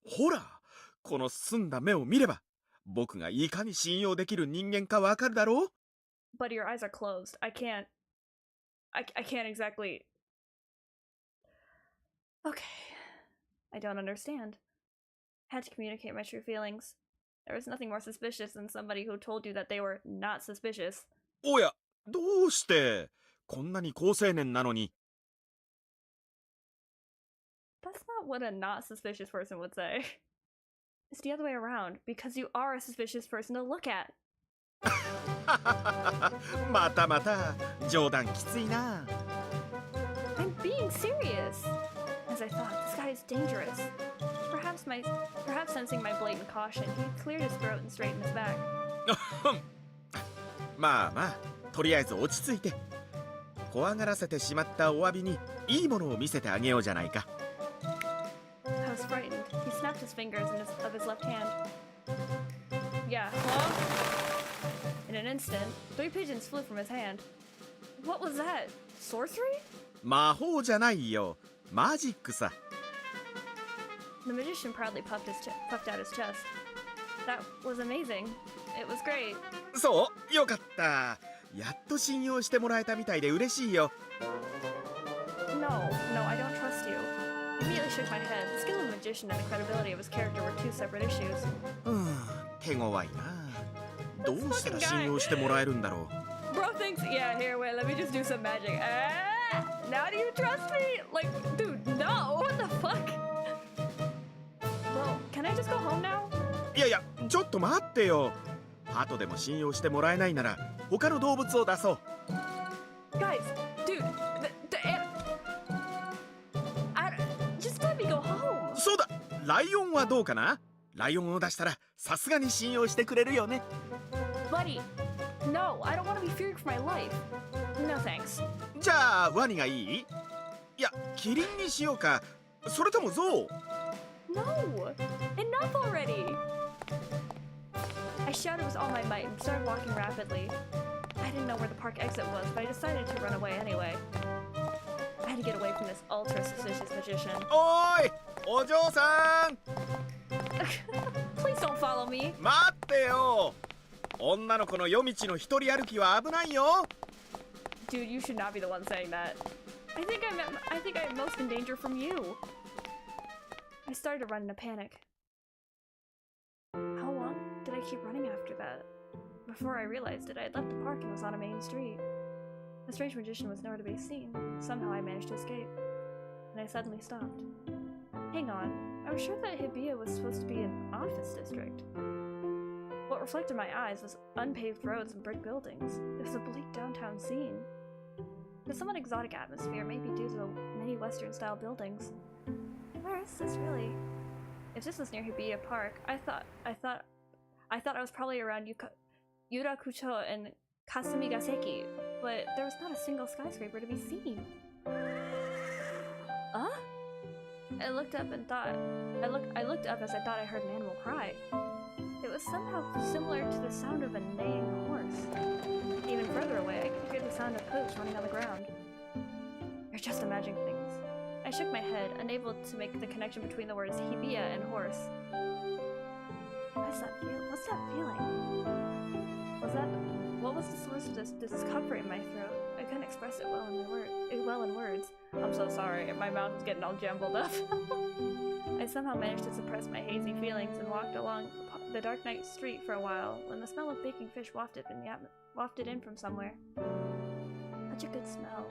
ほら、この澄んだ目を見れば僕がいかに信用できる人間かわかるだろう。 But your eyes are closed. I can't exactly. Okay. I don't understand. I had to communicate my true feelings. There was nothing more suspicious than somebody who told you that they were not suspicious. おや、どうしてこんなに好青年なのに。 That's not what a not suspicious person would say. It's the other way around, because you are a suspicious person to look at. また冗談きついな。 I'm being serious. As I thought, this guy is dangerous. Perhaps sensing my blatant caution, he cleared his throat and straightened his back. まあ、とりあえず落ち着いて。怖がらせてしまったお詫びにいいものを見せてあげようじゃないか。 I was frightened. He snapped his fingers of his left hand. Yeah, hello? In an instant, 3 pigeons flew from his hand. What was that? Sorcery? 魔法じゃないよ。マジックさ。 The magician proudly puffed out his chest. That was amazing. It was great. そう、よかった。やっと信用してもらえたみたいで嬉しいよ。 No, I don't trust you. I immediately shook my head. The skill of a magician and the credibility of his character were two separate issues. 手強いな。どうしたら信用してもらえるんだろう。 Bro thinks, yeah, here, wait, let me just do some magic. Now do you trust me? Like, dude, no, what the fuck? Well, can I just go home now? いや、ちょっと待ってよ。鳩でも信用してもらえないなら他の動物を出そう。 Guys, dude, just let me go home. そうだ、ライオンはどうかな。ライオンを出したらさすがに信用してくれるよね。 Buddy, no, I don't want to be fearing for my life. No thanks. じゃあワニがいい？いや、キリンにしようか。それともゾウ？ No, enough already. I shouted with all my might and started walking rapidly. I didn't know where the park exit was, but I decided to run away anyway. I had to get away from this ultra suspicious magician. おーい、お嬢さん Please don't follow me. 待ってよ。女の子の夜道の一人歩きは危ないよ。 Dude, you should not be the one saying that. I think I'm most in danger from you. I started to run in a panic. How long did I keep running after that? Before I realized it, I had left the park and was on a main street. The strange magician was nowhere to be seen. Somehow I managed to escape. And I suddenly stopped. Hang on, I was sure that Hibiya was supposed to be an office district. What reflected my eyes was unpaved roads and brick buildings. It was a bleak downtown scene. The somewhat exotic atmosphere may be due to the many Western-style buildings. Where is this really? If this was near Hibiya Park, I thought I was probably around Yurakucho and Kasumigaseki, but there was not a single skyscraper to be seen. I looked up as I thought I heard an animal cry. It was somehow similar to the sound of a neighing horse. Even further away, I could hear the sound of hooves running on the ground. You're just imagining things. I shook my head, unable to make the connection between the words Hibiya and horse. What's that feeling? What was the source of this discomfort in my throat? I couldn't express it well in words. I'm so sorry, my mouth is getting all jumbled up. I somehow managed to suppress my hazy feelings and walked along the dark night street for a while when the smell of baking fish wafted in from somewhere. Such a good smell.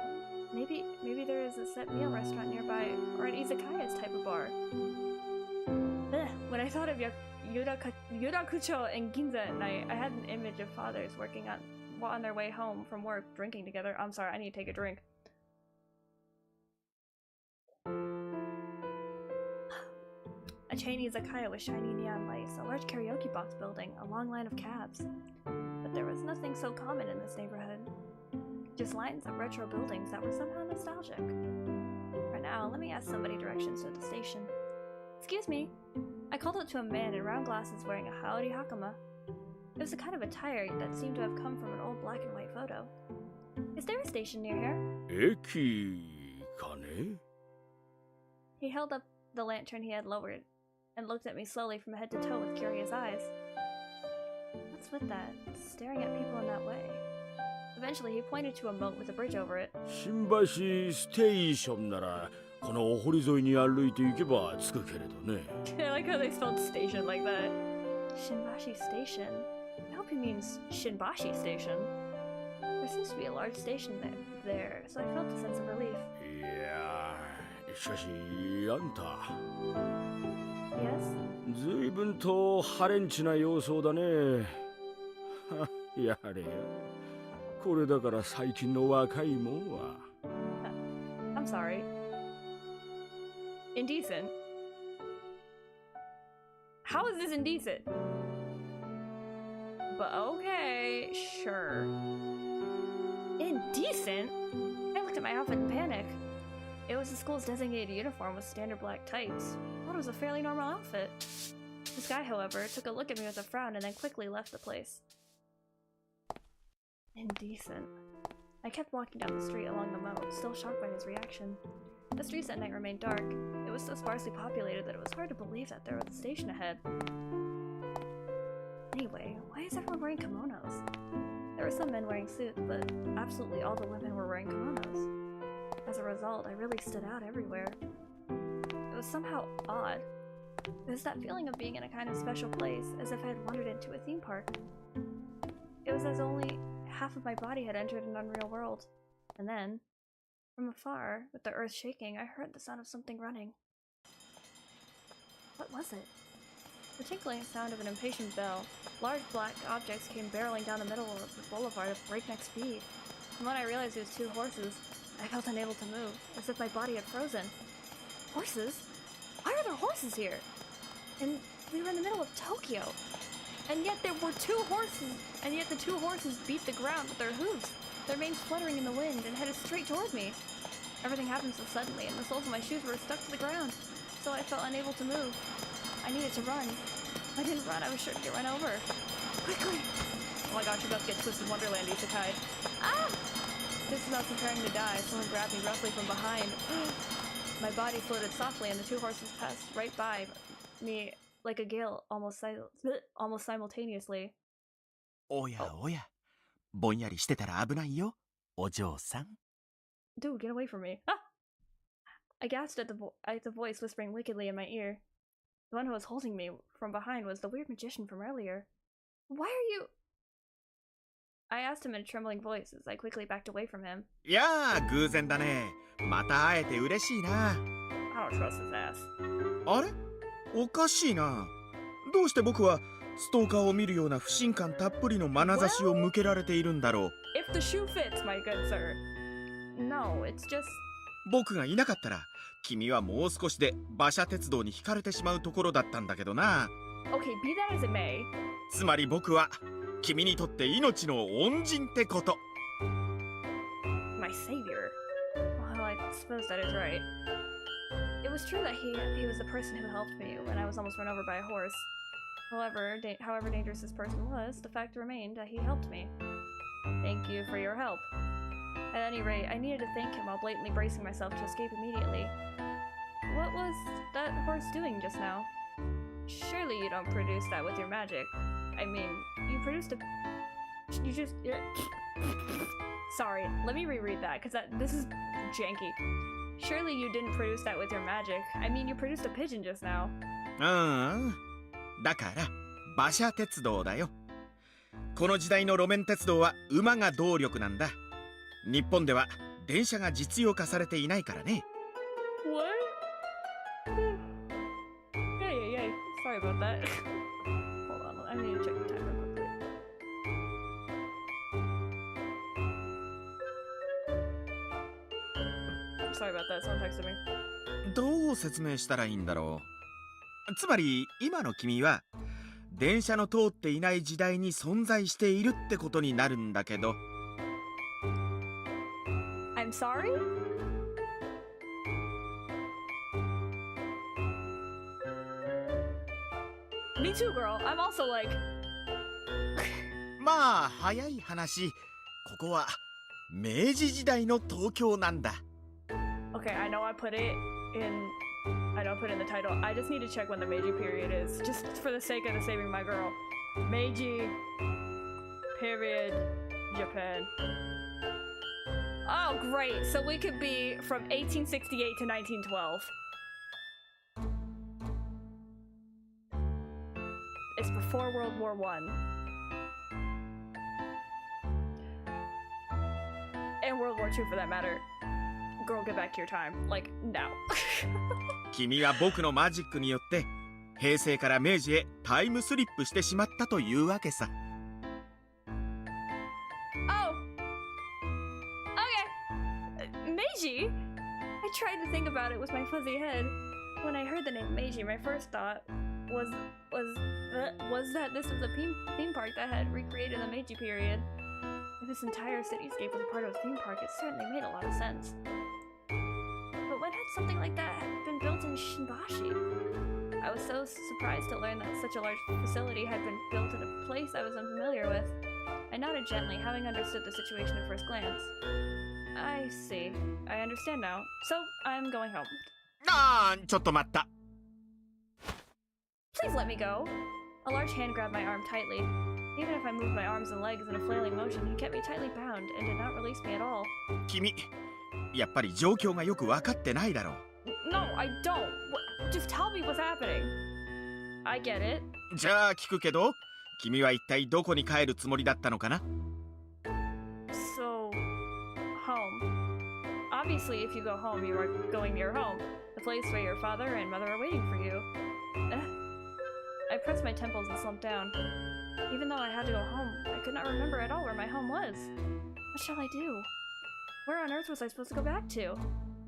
Maybe there is a set meal restaurant nearby, or an ISEKEI'D type of bar. Ugh. When I thought of Yurakucho and Ginza at night, I had an image of fathers working on their way home from work, drinking together. I'm sorry, I need to take a drink. A chain izakaya with shiny neon lights, a large karaoke box building, a long line of cabs. But there was nothing so common in this neighborhood. Just lines of retro buildings that were somehow nostalgic. For now, let me ask somebody directions to the station. Excuse me. I called out to a man in round glasses wearing a Haori hakama. It was a kind of attire that seemed to have come from an old black and white photo. Is there a station near here? 駅かね? He held up the lantern he had lowered and looked at me slowly from head to toe with curious eyes. What's with that? Staring at people in that way. Eventually, he pointed to a moat with a bridge over it. 新橋ステーションならこの堀沿いに歩いて行けば着くけれどね。I like how they spelled station like that. Shinbashi Station? I hope he means Shinbashi Station. There seems to be a large station there, so I felt a sense of relief. いやしかしあんた Yes? 随分とハレンチな様相だね。やれや。これだから最近の若いもんは。I'm sorry. Indecent? How is this indecent? But okay, sure. Indecent? I looked at my outfit in panic. It was the school's designated uniform with standard black tights. I thought it was a fairly normal outfit. This guy, however, took a look at me with a frown and then quickly left the place. Indecent. I kept walking down the street along the moat, still shocked by his reaction. The streets at night remained dark. It was so sparsely populated that it was hard to believe that there was a station ahead. Anyway, why is everyone wearing kimonos? There were some men wearing suits, but absolutely all the women were wearing kimonos. As a result, I really stood out everywhere. It was somehow odd. It was that feeling of being in a kind of special place, as if I had wandered into a theme park. It was as only half of my body had entered an unreal world. And then, from afar, with the earth shaking, I heard the sound of something running. What was it? The tinkling sound of an impatient bell. Large black objects came barreling down the middle of the boulevard at breakneck speed. And when I realized it was two horses, I felt unable to move, as if my body had frozen. Horses? Why are there horses here? And we were in the middle of Tokyo. And yet there were two horses, and yet the two horses beat the ground with their hooves, their manes fluttering in the wind, and headed straight toward me. Everything happened so suddenly, and the soles of my shoes were stuck to the ground, so I felt unable to move. I needed to run. If I didn't run, I was sure to get run over. Quickly! Oh my gosh, you're about to get Twisted Wonderland, Isekai. Ah! Just as I was preparing to die, someone grabbed me roughly from behind. My body floated softly, and the two horses passed right by me like a gale, almost simultaneously. おやおや、ぼんやりしてたら危ないよ、お嬢さん。Dude, get away from me. Ah! I gasped at the voice whispering wickedly in my ear. The one who was holding me from behind was the weird magician from earlier. Why are you... I asked him in a trembling voice as I quickly backed away from him. いやー、偶然だね。また会えて嬉しいな。I don't trust his ass. あれ？おかしいな。どうして僕はストーカーを見るような不信感たっぷりの眼差しを向けられているんだろう。If the shoe fits, my good sir. No, it's just... 僕がいなかったら、君はもう少しで馬車鉄道に惹かれてしまうところだったんだけどな。Okay, be that as it may. つまり僕は君にとって命の恩人ってこと。My savior. Well, I suppose that is right. It was true that he was the person who helped me when I was almost run over by a horse. However dangerous this person was, the fact remained that he helped me. Thank you for your help. At any rate, I needed to thank him while blatantly bracing myself to escape immediately. What was that horse doing just now? Surely you don't produce that with your magic. I mean, you produced a... You just... Sorry, let me reread that, because this is janky. Surely you didn't produce that with your magic. I mean, you produced a pigeon just now. だから馬車鉄道だよ。この時代の路面鉄道は馬が動力なんだ。日本では電車が実用化されていないからね。What? Yay. Sorry about that. Hold on, I need to check the timer quickly. I'm sorry about that, someone texted me. どう説明したらいいんだろう。つまり今の君は電車の通っていない時代に存在しているってことになるんだけど。I'm sorry? Me too, girl. I'm also like... まあ早い話、ここは明治時代の東京なんだ。Okay, I know I put it in the title. I just need to check when the Meiji period is, just for the sake of the saving my girl. Meiji period Japan. Oh, great. So we could be from 1868 to 1912. It's before World War I. And World War II for that matter. Girl, get back to your time. Like, now. 君は僕のマジックによって平成から明治へタイムスリップしてしまったというわけさ。Oh! Okay! Meiji? I tried to think about it with my fuzzy head. When I heard the name Meiji, my first thought was that this was a theme park that had recreated the Meiji period. If this entire cityscape was a part of a theme park, it certainly made a lot of sense. But when had something like that been built in Shinbashi? I was so surprised to learn that such a large facility had been built in a place I was unfamiliar with. I nodded gently, having understood the situation at first glance. I see. I understand now. So, I'm going home. ちょっと待った。Please let me go. A large hand grabbed my arm tightly. Even if I moved my arms and legs in a flailing motion, he kept me tightly bound and did not release me at all. 君、やっぱり状況がよく分かってないだろう。No, I don't. Just tell me what's happening. I get it. じゃあ聞くけど、君は一体どこに帰るつもりだったのかな？ So, home. Obviously, if you go home, you are going to your home. The place where your father and mother are waiting for you. I pressed my temples and slumped down. Even though I had to go home, I could not remember at all where my home was. What shall I do? Where on earth was I supposed to go back to?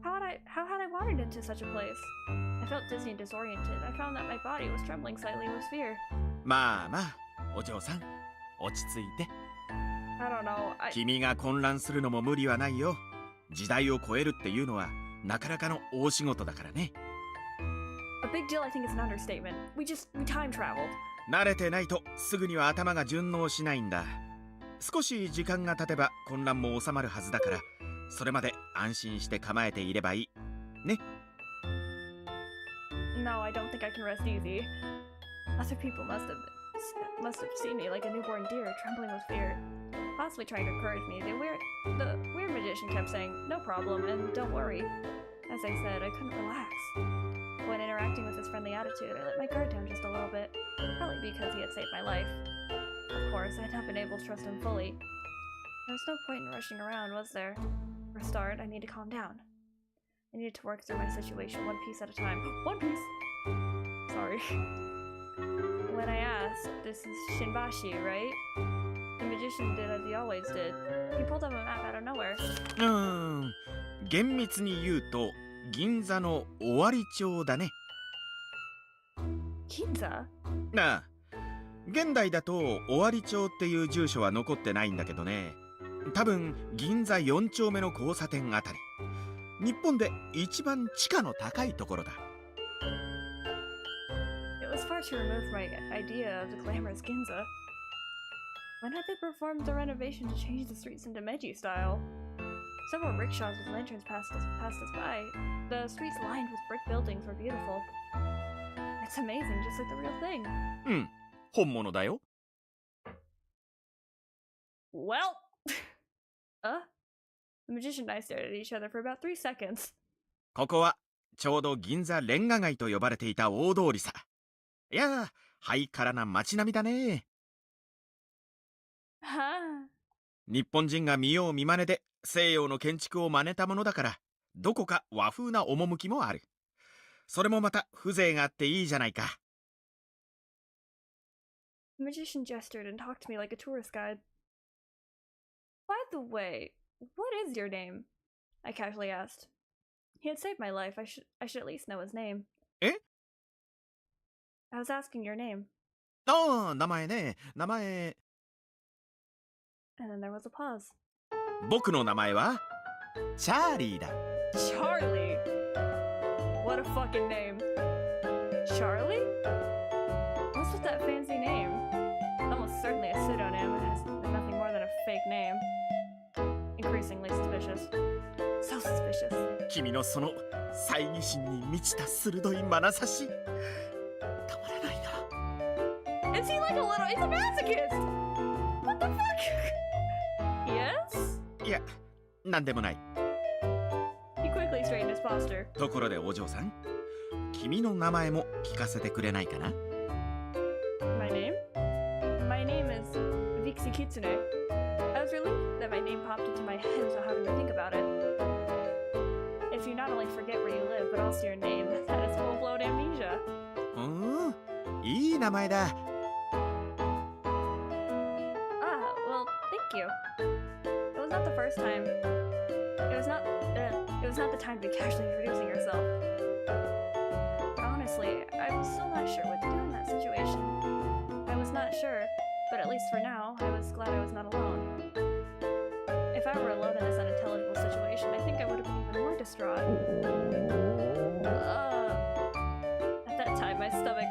How had I wandered into such a place? I felt dizzy and disoriented. I found that my body was trembling slightly with fear. まあまあ、お嬢さん、落ち着いて。I don't know. 君が混乱するのも無理はないよ。時代を超えるっていうのはなかなかの大仕事だからね。A big deal, I think it's an understatement. We time traveled. 慣れてないとすぐには頭が順応しないんだ。少し時間が経てば混乱も収まるはずだから、それまで安心して構えていればいい。ね。No, I don't think I can rest easy. Other people must have seen me like a newborn deer, trembling with fear, possibly trying to encourage me. The weird magician kept saying, "No problem," and "Don't worry." As I said, I couldn't relax. When interacting with his friendly attitude, I let my guard down just a little bit, probably because he had saved my life. Of course, I had not been able to trust him fully. There was no point in rushing around, was there? For a start, I need to calm down. I needed to work through my situation one piece at a time. One piece! Sorry. When I asked, "This is Shinbashi, right?" The magician did as he always did. He pulled up a map out of nowhere. 厳密に言うと銀座の尾張町だね。Ginza? なあ、現代だと尾張町っていう住所は残ってないんだけどね。多分銀座4丁目の交差点あたり。日本で一番地価の高いところだ。It was far too removed from my idea of the glamorous Ginza. When had they performed the renovation to change the streets into Meiji style? Several rickshaws with lanterns passed us by. The streets lined with brick buildings were beautiful. It's amazing, just like the real thing. うん、本物だよ。Well, the magician and I stared at each other for about 3 seconds. ここはちょうど銀座レンガ街と呼ばれていた大通りさ。いやー、ハイカラな街並みだね。はあ。日本人が見よう見まねで西洋の建築を真似たものだから、どこか和風な趣もある。それもまた風情があっていいじゃないか。The magician gestured and talked to me like a tourist guide. By the way, what is your name? I casually asked. He had saved my life. I should at least know his name. え? I was asking your name. ああ、名前ね。名前。And then there was a pause. 僕の名前はチャーリーだ。Charlie? What a fucking name. Charlie? What's with that fancy name? Almost certainly a pseudonym. It has nothing more than a fake name. Increasingly suspicious. So suspicious. 君のその猜疑心に満ちた鋭い眼差し。たまらないな。Is he like a little... He's a masochist! What the fuck? Yes? いや、なんでもない。He quickly straightened his posture. ところでお嬢さん、君の名前も聞かせてくれないかな？ My name? My name is Vixie Kitsune. I was relieved that my name popped into my head without having to think about it. If you not only forget where you live, but also your name, that is full-blown amnesia. いい名前だ。Well, thank you. It was not the first time. It was not the time to be casually introducing yourself. But honestly, I'm still not sure what to do in that situation. I was not sure, but at least for now, I was glad I was not alone. If I were alone in this unintelligible situation, I think I would have been even more distraught. At that time, my stomach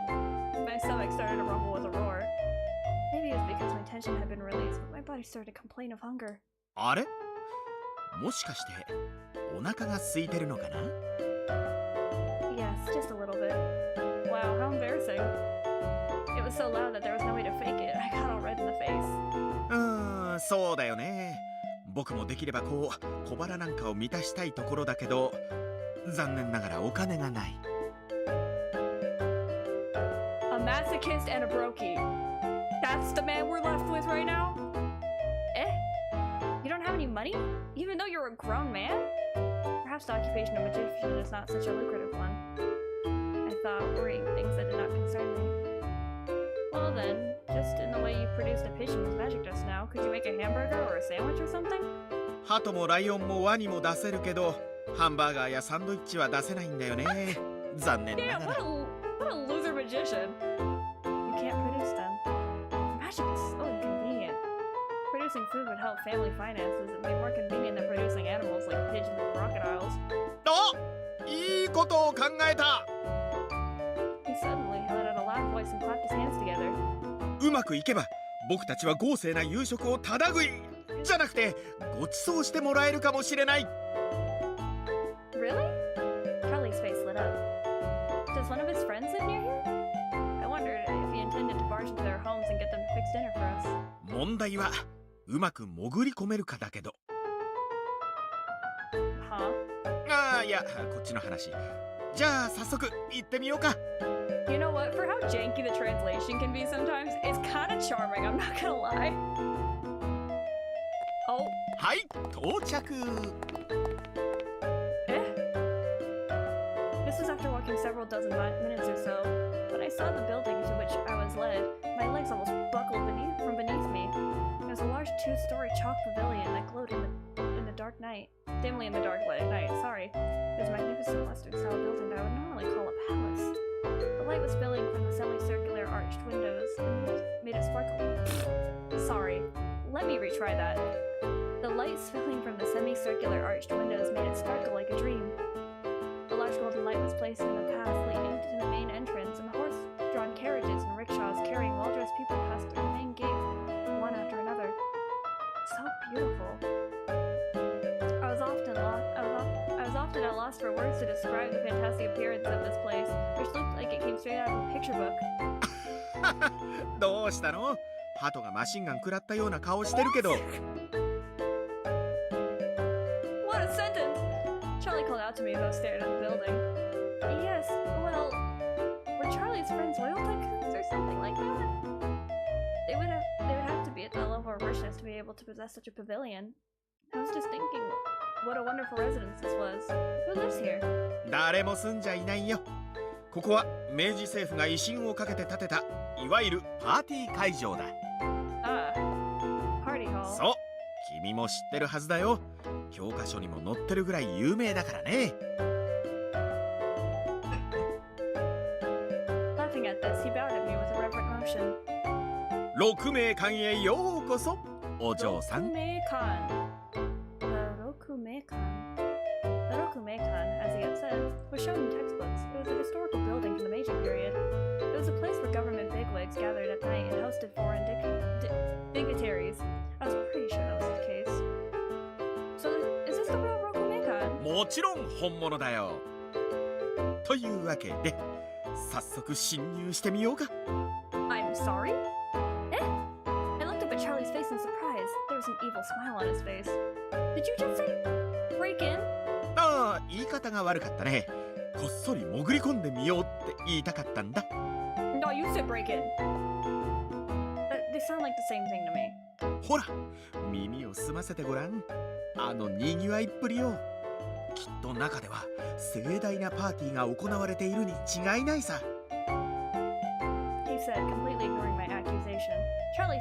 started to rumble with a roar. Maybe it was because my tension had been released, but my body started to complain of hunger. あれ？もしかしてお腹が空いてるのかな？ Yes, just a little bit. Wow, how embarrassing. It was so loud that there was no way to fake it. I got all red in the face. そうだよね。僕もできればこう小腹なんかを満たしたいところだけど、残念ながらお金がない。A masochist and a brokey. That's the man we're left with right now? You don't have any money? Even though you're a grown man? Perhaps the occupation of magician is not such a lucrative one. I thought, worrying things that did not concern me. Well then, just in the way you produced a pigeon with magic just now, could you make a hamburger or a sandwich or something? 鳩もライオンもワニも出せるけど、ハンバーガーやサンドイッチは出せないんだよね。残念な Yeah, が what ら。 a loser magician. You can't produce them. Magic is so inconvenient. Producing food would help family finances and be more convenient than producing animals like pigeons and crocodiles. あ、いいことを考えた。 He suddenly let out a loud voice and clapped his hands together. うまくいけば僕たちは豪勢な夕食をただ食いじゃなくてごちそうしてもらえるかもしれない。 Really? Charlie's face lit up. Does one of his friends live near here? I wondered if he intended to barge into their homes and get them to fix dinner for us. 問題はうまく潜り込めるかだけど。 Huh? ああ、いや、こっちの話。じゃあ早速行ってみようか。 You know what? For how janky the translation can be sometimes, it's kind of charming, I'm not gonna lie. Oh. はい、到着。 This was after walking several dozen minutes or so. When I saw the building to which I was led, my legs almost buckled from beneath me. It was a large two-story chalk pavilion that glowed in the dark night. Dimly in the dark night, sorry. It was a magnificent Western-style building that I would normally call a palace. The light was spilling from the semicircular arched windows and made it sparkle. Sorry, let me retry that. The light spilling from the semicircular arched windows made it sparkle like a dream. A large golden light was placed in the path leading to the main entrance, and horse-drawn carriages and rickshaws carrying well-dressed people passed through the main gate, one after another. So beautiful. I was often at loss for words to describe the fantastic appearance of this place, which looked like it came straight out of a picture book. どうしたの？鳩がマシンガン食らったような顔してるけど。 What a sentence! Charlie called out to me as I stared at the building. Yes, well, were Charlie's friends oil tycoons or something like that? They would have to be at that level of richness to be able to possess such a pavilion. I was just thinking, what a wonderful residence this was. Who lives here? 誰も住んじゃいないよ。ここは明治政府が威信をかけて建てたいわゆるパーティー会場だ。Ah, party hall. そう、君も知ってるはずだよ。教科書にも載ってるぐらい有名だからね。 Laughing at this, he bowed at me with a reverent motion. 鹿鳴館へようこそ、お嬢さん。 The Rokumeikan, as he had said, was shown in textbooks. It was a historical building from the Meiji period. It was a place where government bigwigs gathered at night and hosted foreign dignitaries. I was pretty sure that was the case. So, is this the real Rokumeikan? もちろん本物だよ。というわけで、早速侵入してみようか。 I'm sorry? Eh? I looked up at Charlie's face in surprise. There was an evil smile on his face. Did you just say break in? ああ、言い方が悪かったね。こっそり潜り込んでみようって言いたかったんだ。 No, you said break in. They sound like the same thing to me. ほら、耳を澄ませてごらん。あのにぎわいっぷりを。きっと中では盛大なパーティーが行われているに違いないさ。 He said, completely ignoring my accusation. Charlie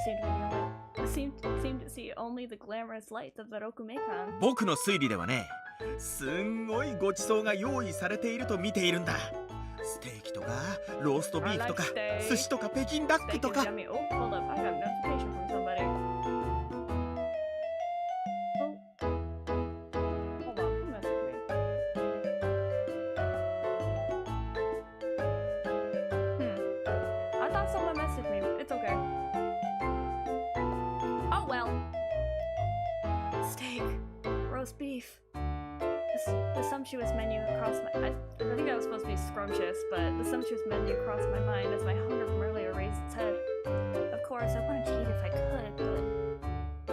seemed to see only the glamorous lights of the Rokumeikan. 僕の推理ではね、すんごいごちそうが用意されていると見ているんだ。ステーキとかローストビーフとか 寿司とか北京ダックとか。 Oh, hold up, I got a notification from somebody. Oh. Hold on, who messaged me? I thought someone messaged me. It's okay. Oh well. Steak, roast beef. The sumptuous menu crossed my... I think that was supposed to be scrumptious, but the sumptuous menu crossed my mind as my hunger from earlier raised its head. Of course, I wanted to eat if I could, but...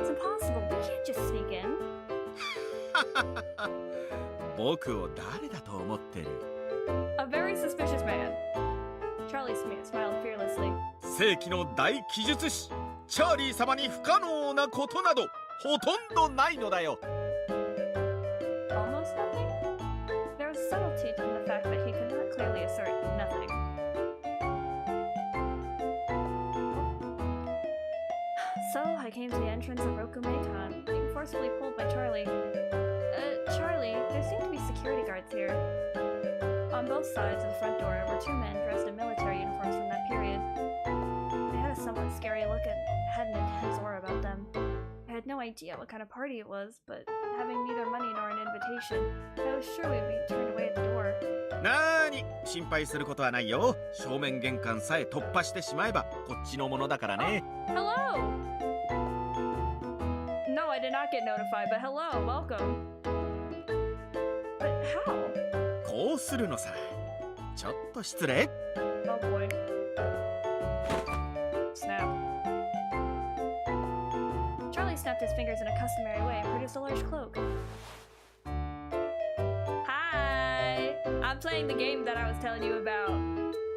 It's impossible. We can't just sneak in. 僕を誰だと思ってる？ A very suspicious man. Charlie smiled fearlessly. 世紀の大奇術師チャーリー様に不可能なことなどほとんどないのだよ。 Almost nothing? There was subtlety in the fact that he could not clearly assert nothing. I came to the entrance of Rokumeikon, being forcibly pulled by Charlie. Charlie, there seem to be security guards here. On both sides of the front door were two men dressed in military uniforms from that period. They had a somewhat scary look and had an intense aura about them. I had no idea what kind of party it was, but having neither money nor an invitation, I was sure we'd be turned away at the door. なーに、心配することはないよ。正面玄関さえ突破してしまえばこっちのものだからね。Hello! No, I did not get notified, but hello, welcome. But how? こうするのさ。ちょっと失礼。Oh boy. Snap. Charlie snapped his fingers in a customary way and produced a large cloak. Hi! I'm playing the game that I was telling you about.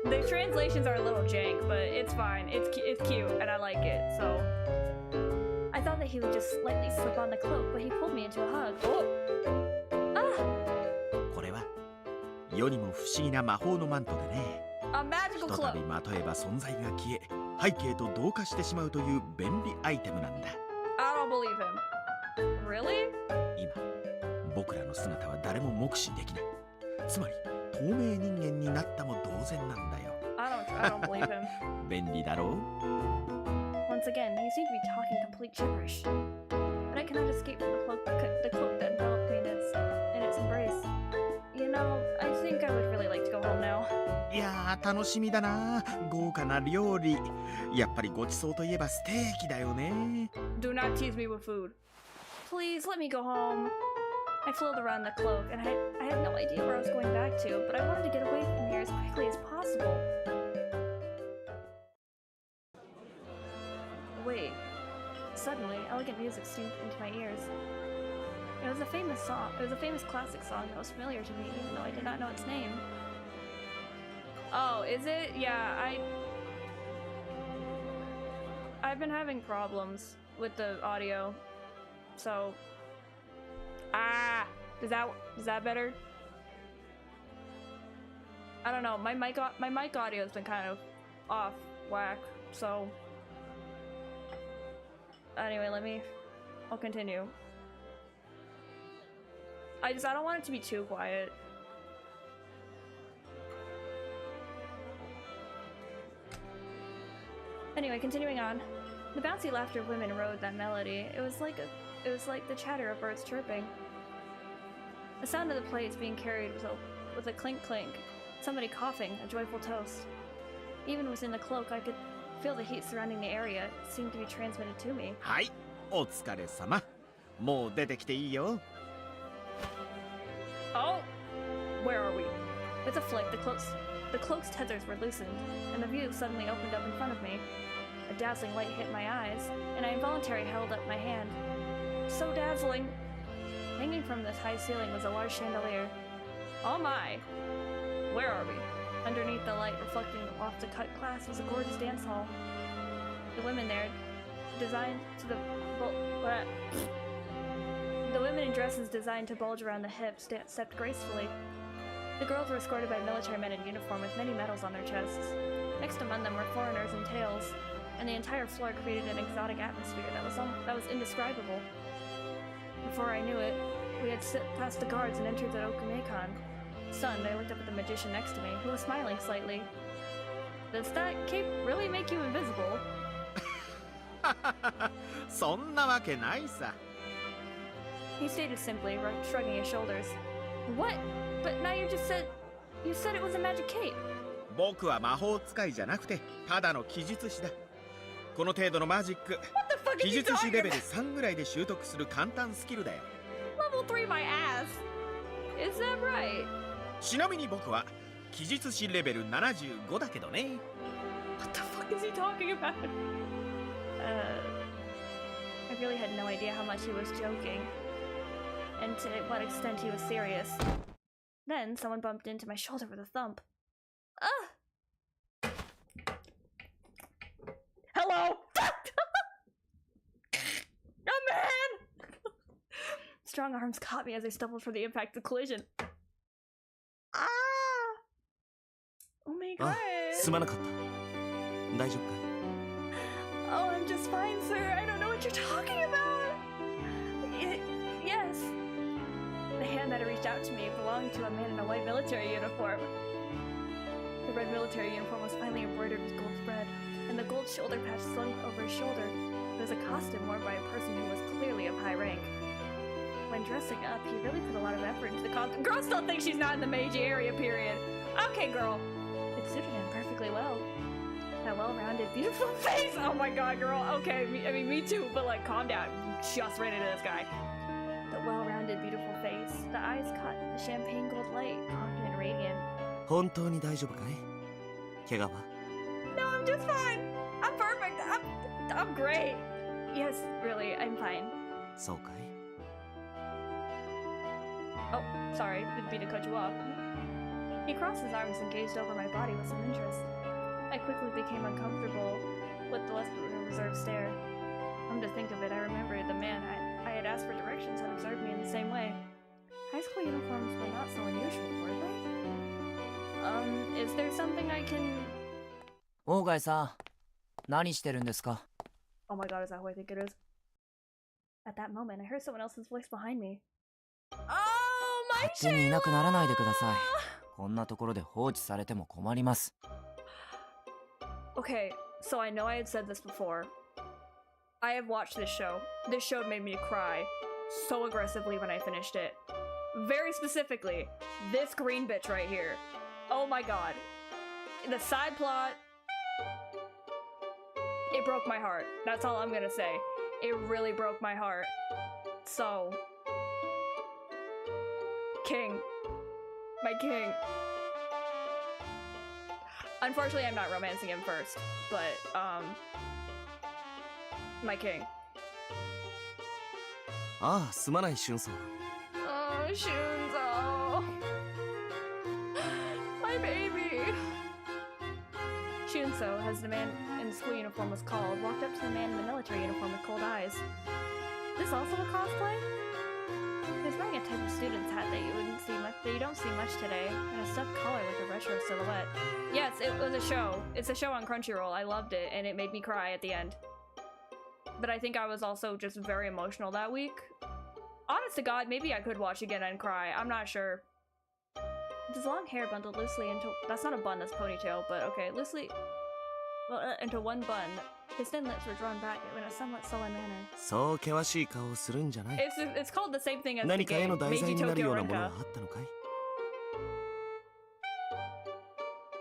The translations are a little jank, but it's fine. It's cute, and I like it, so... I thought that he would just slightly slip on the cloak, but he pulled me into a hug. Oh! Ah! これは世にも不思議な魔法のマントでね。A magical ひと cloak! たびまとえば存在が消え、背景と同化してしまうという便利アイテムなんだ。I don't believe him. Really? 今、僕らの姿は誰も目視できない。つまり、透明人間になったも同然なんだよ。I don't believe him. 便利だろう？ Once again, he seemed to be talking complete gibberish. But I cannot escape from the cloak that enveloped me in its embrace. You know, I think I would really like to go home now. いやー、楽しみだな。豪華な料理。やっぱりごちそうといえばステーキだよね。Do not tease me with food. Please let me go home. I flew around the cloak, and I had no idea where I was going back to, but I wanted to get away from here as quickly as possible. Wait. Suddenly, elegant music streamed into my ears. It was a famous song. It was a famous classic song that was familiar to me, even though I did not know its name. Oh, is it? Yeah, I've been having problems with the audio, so... Ah! Is that better? I don't know, my mic audio has been kind of off whack, so... Anyway, I'll continue. I don't want it to be too quiet. Anyway, continuing on. The bouncy laughter of women rode that melody. It was like the chatter of birds chirping. The sound of the plates being carried with a clink clink. Somebody coughing, a joyful toast. Even within the cloak, I could feel the heat surrounding the area. It seemed to be transmitted to me. はい、お疲れ様。もう出てきていいよ。Oh! Where are we? With a flick, the cloak's tethers were loosened, and the view suddenly opened up in front of me. A dazzling light hit my eyes, and I involuntarily held up my hand. So dazzling! Hanging from the high ceiling was a large chandelier. Oh my! Where are we? Underneath the light reflecting off the cut glass was a gorgeous dance hall. The women there, designed to the women in dresses designed to bulge around the hips stepped gracefully. The girls were escorted by military men in uniform with many medals on their chests. Next among them were foreigners in tails, and the entire floor created an exotic atmosphere that was indescribable. Before I knew it, we had passed the guards and entered the Rokumeikon. Stunned, I looked up at the magician next to me, who was smiling slightly. Does that cape really make you invisible? そんなわけないさ。 He stated simply, shrugging his shoulders. What? But now you said it was a magic cape. 僕は魔法使いじゃなくてただの奇術師だ。この程度のマジック、奇術師レベル3ぐらいで習得する簡単スキルだよ。Level 3 my ass. Is that right? ちなみに僕は奇術師レベル75だけどね。What the fuck is he talking about? I really had no idea how much he was joking, and to what extent he was serious. Then someone bumped into my shoulder with a thump. Ah! Hello! A man! Strong arms caught me as I stumbled from the impact of the collision. Ah! Oh my god. すまなかった。大丈夫か？ Oh, I'm just fine, sir. I don't know what what you're talking about! Yes. The hand that had reached out to me belonged to a man in a white military uniform. The red military uniform was finely embroidered with gold thread, and the gold shoulder patch slung over his shoulder. It was a costume worn by a person who was clearly of high rank. When dressing up, he really put a lot of effort into the costume. Girl still thinks she's not in the Meiji area, period. Okay, girl. It suited him perfectly well. That well-rounded, beautiful face! Oh my god, girl. Okay, me too, but like, calm down. You just ran into this guy. The well-rounded, beautiful face. The eyes caught the champagne gold light, confident and radiant. 本当に大丈夫かい？怪我は？ No, I'm just fine. I'm perfect. I'm great. Yes, really, I'm fine. そうかい？ Oh, sorry, didn't mean to cut you off. He crossed his arms and gazed over my body with some interest. I quickly became uncomfortable with the less reserved stare. Come to think of it, I remembered the man I had asked for directions had observed me in the same way. High school uniforms were not so unusual, were they? Is there something I can... 大貝さん、何してるんですか？ Oh my god, is that who I think it is? At that moment, I heard someone else's voice behind me. Oh, my 勝手にいなくならないでください。こんなところで放置されても困ります。 Okay, so I know I had said this before. I have watched this show. This show made me cry so aggressively when I finished it. Very specifically, this green bitch right here. Oh my god. The side plot, it broke my heart. That's all I'm gonna say. It really broke my heart. So, King. My king. Unfortunately, I'm not romancing him first, but, my king. ああ、すまない俊操。 Oh, Shunzo. My baby. Shunzo, as the man in the school uniform was called, walked up to the man in the military uniform with cold eyes. This also a cosplay? He was wearing a type of student's hat that you don't see much today, and a stuffed collar with a retro silhouette. Yes, it was a show. It's a show on Crunchyroll. I loved it, and it made me cry at the end. But I think I was also just very emotional that week. Honest to God, maybe I could watch again and cry. I'm not sure. His long hair bundled loosely into— that's not a bun, that's ponytail, but okay, loosely— well, into one bun. His thin lips were drawn back in a somewhat sullen manner. そう険しい顔をするんじゃない。 It's called the same thing as the 何か絵 game, の題材 Meiji になるよ Tokyo うなものは Renka. あったのかい？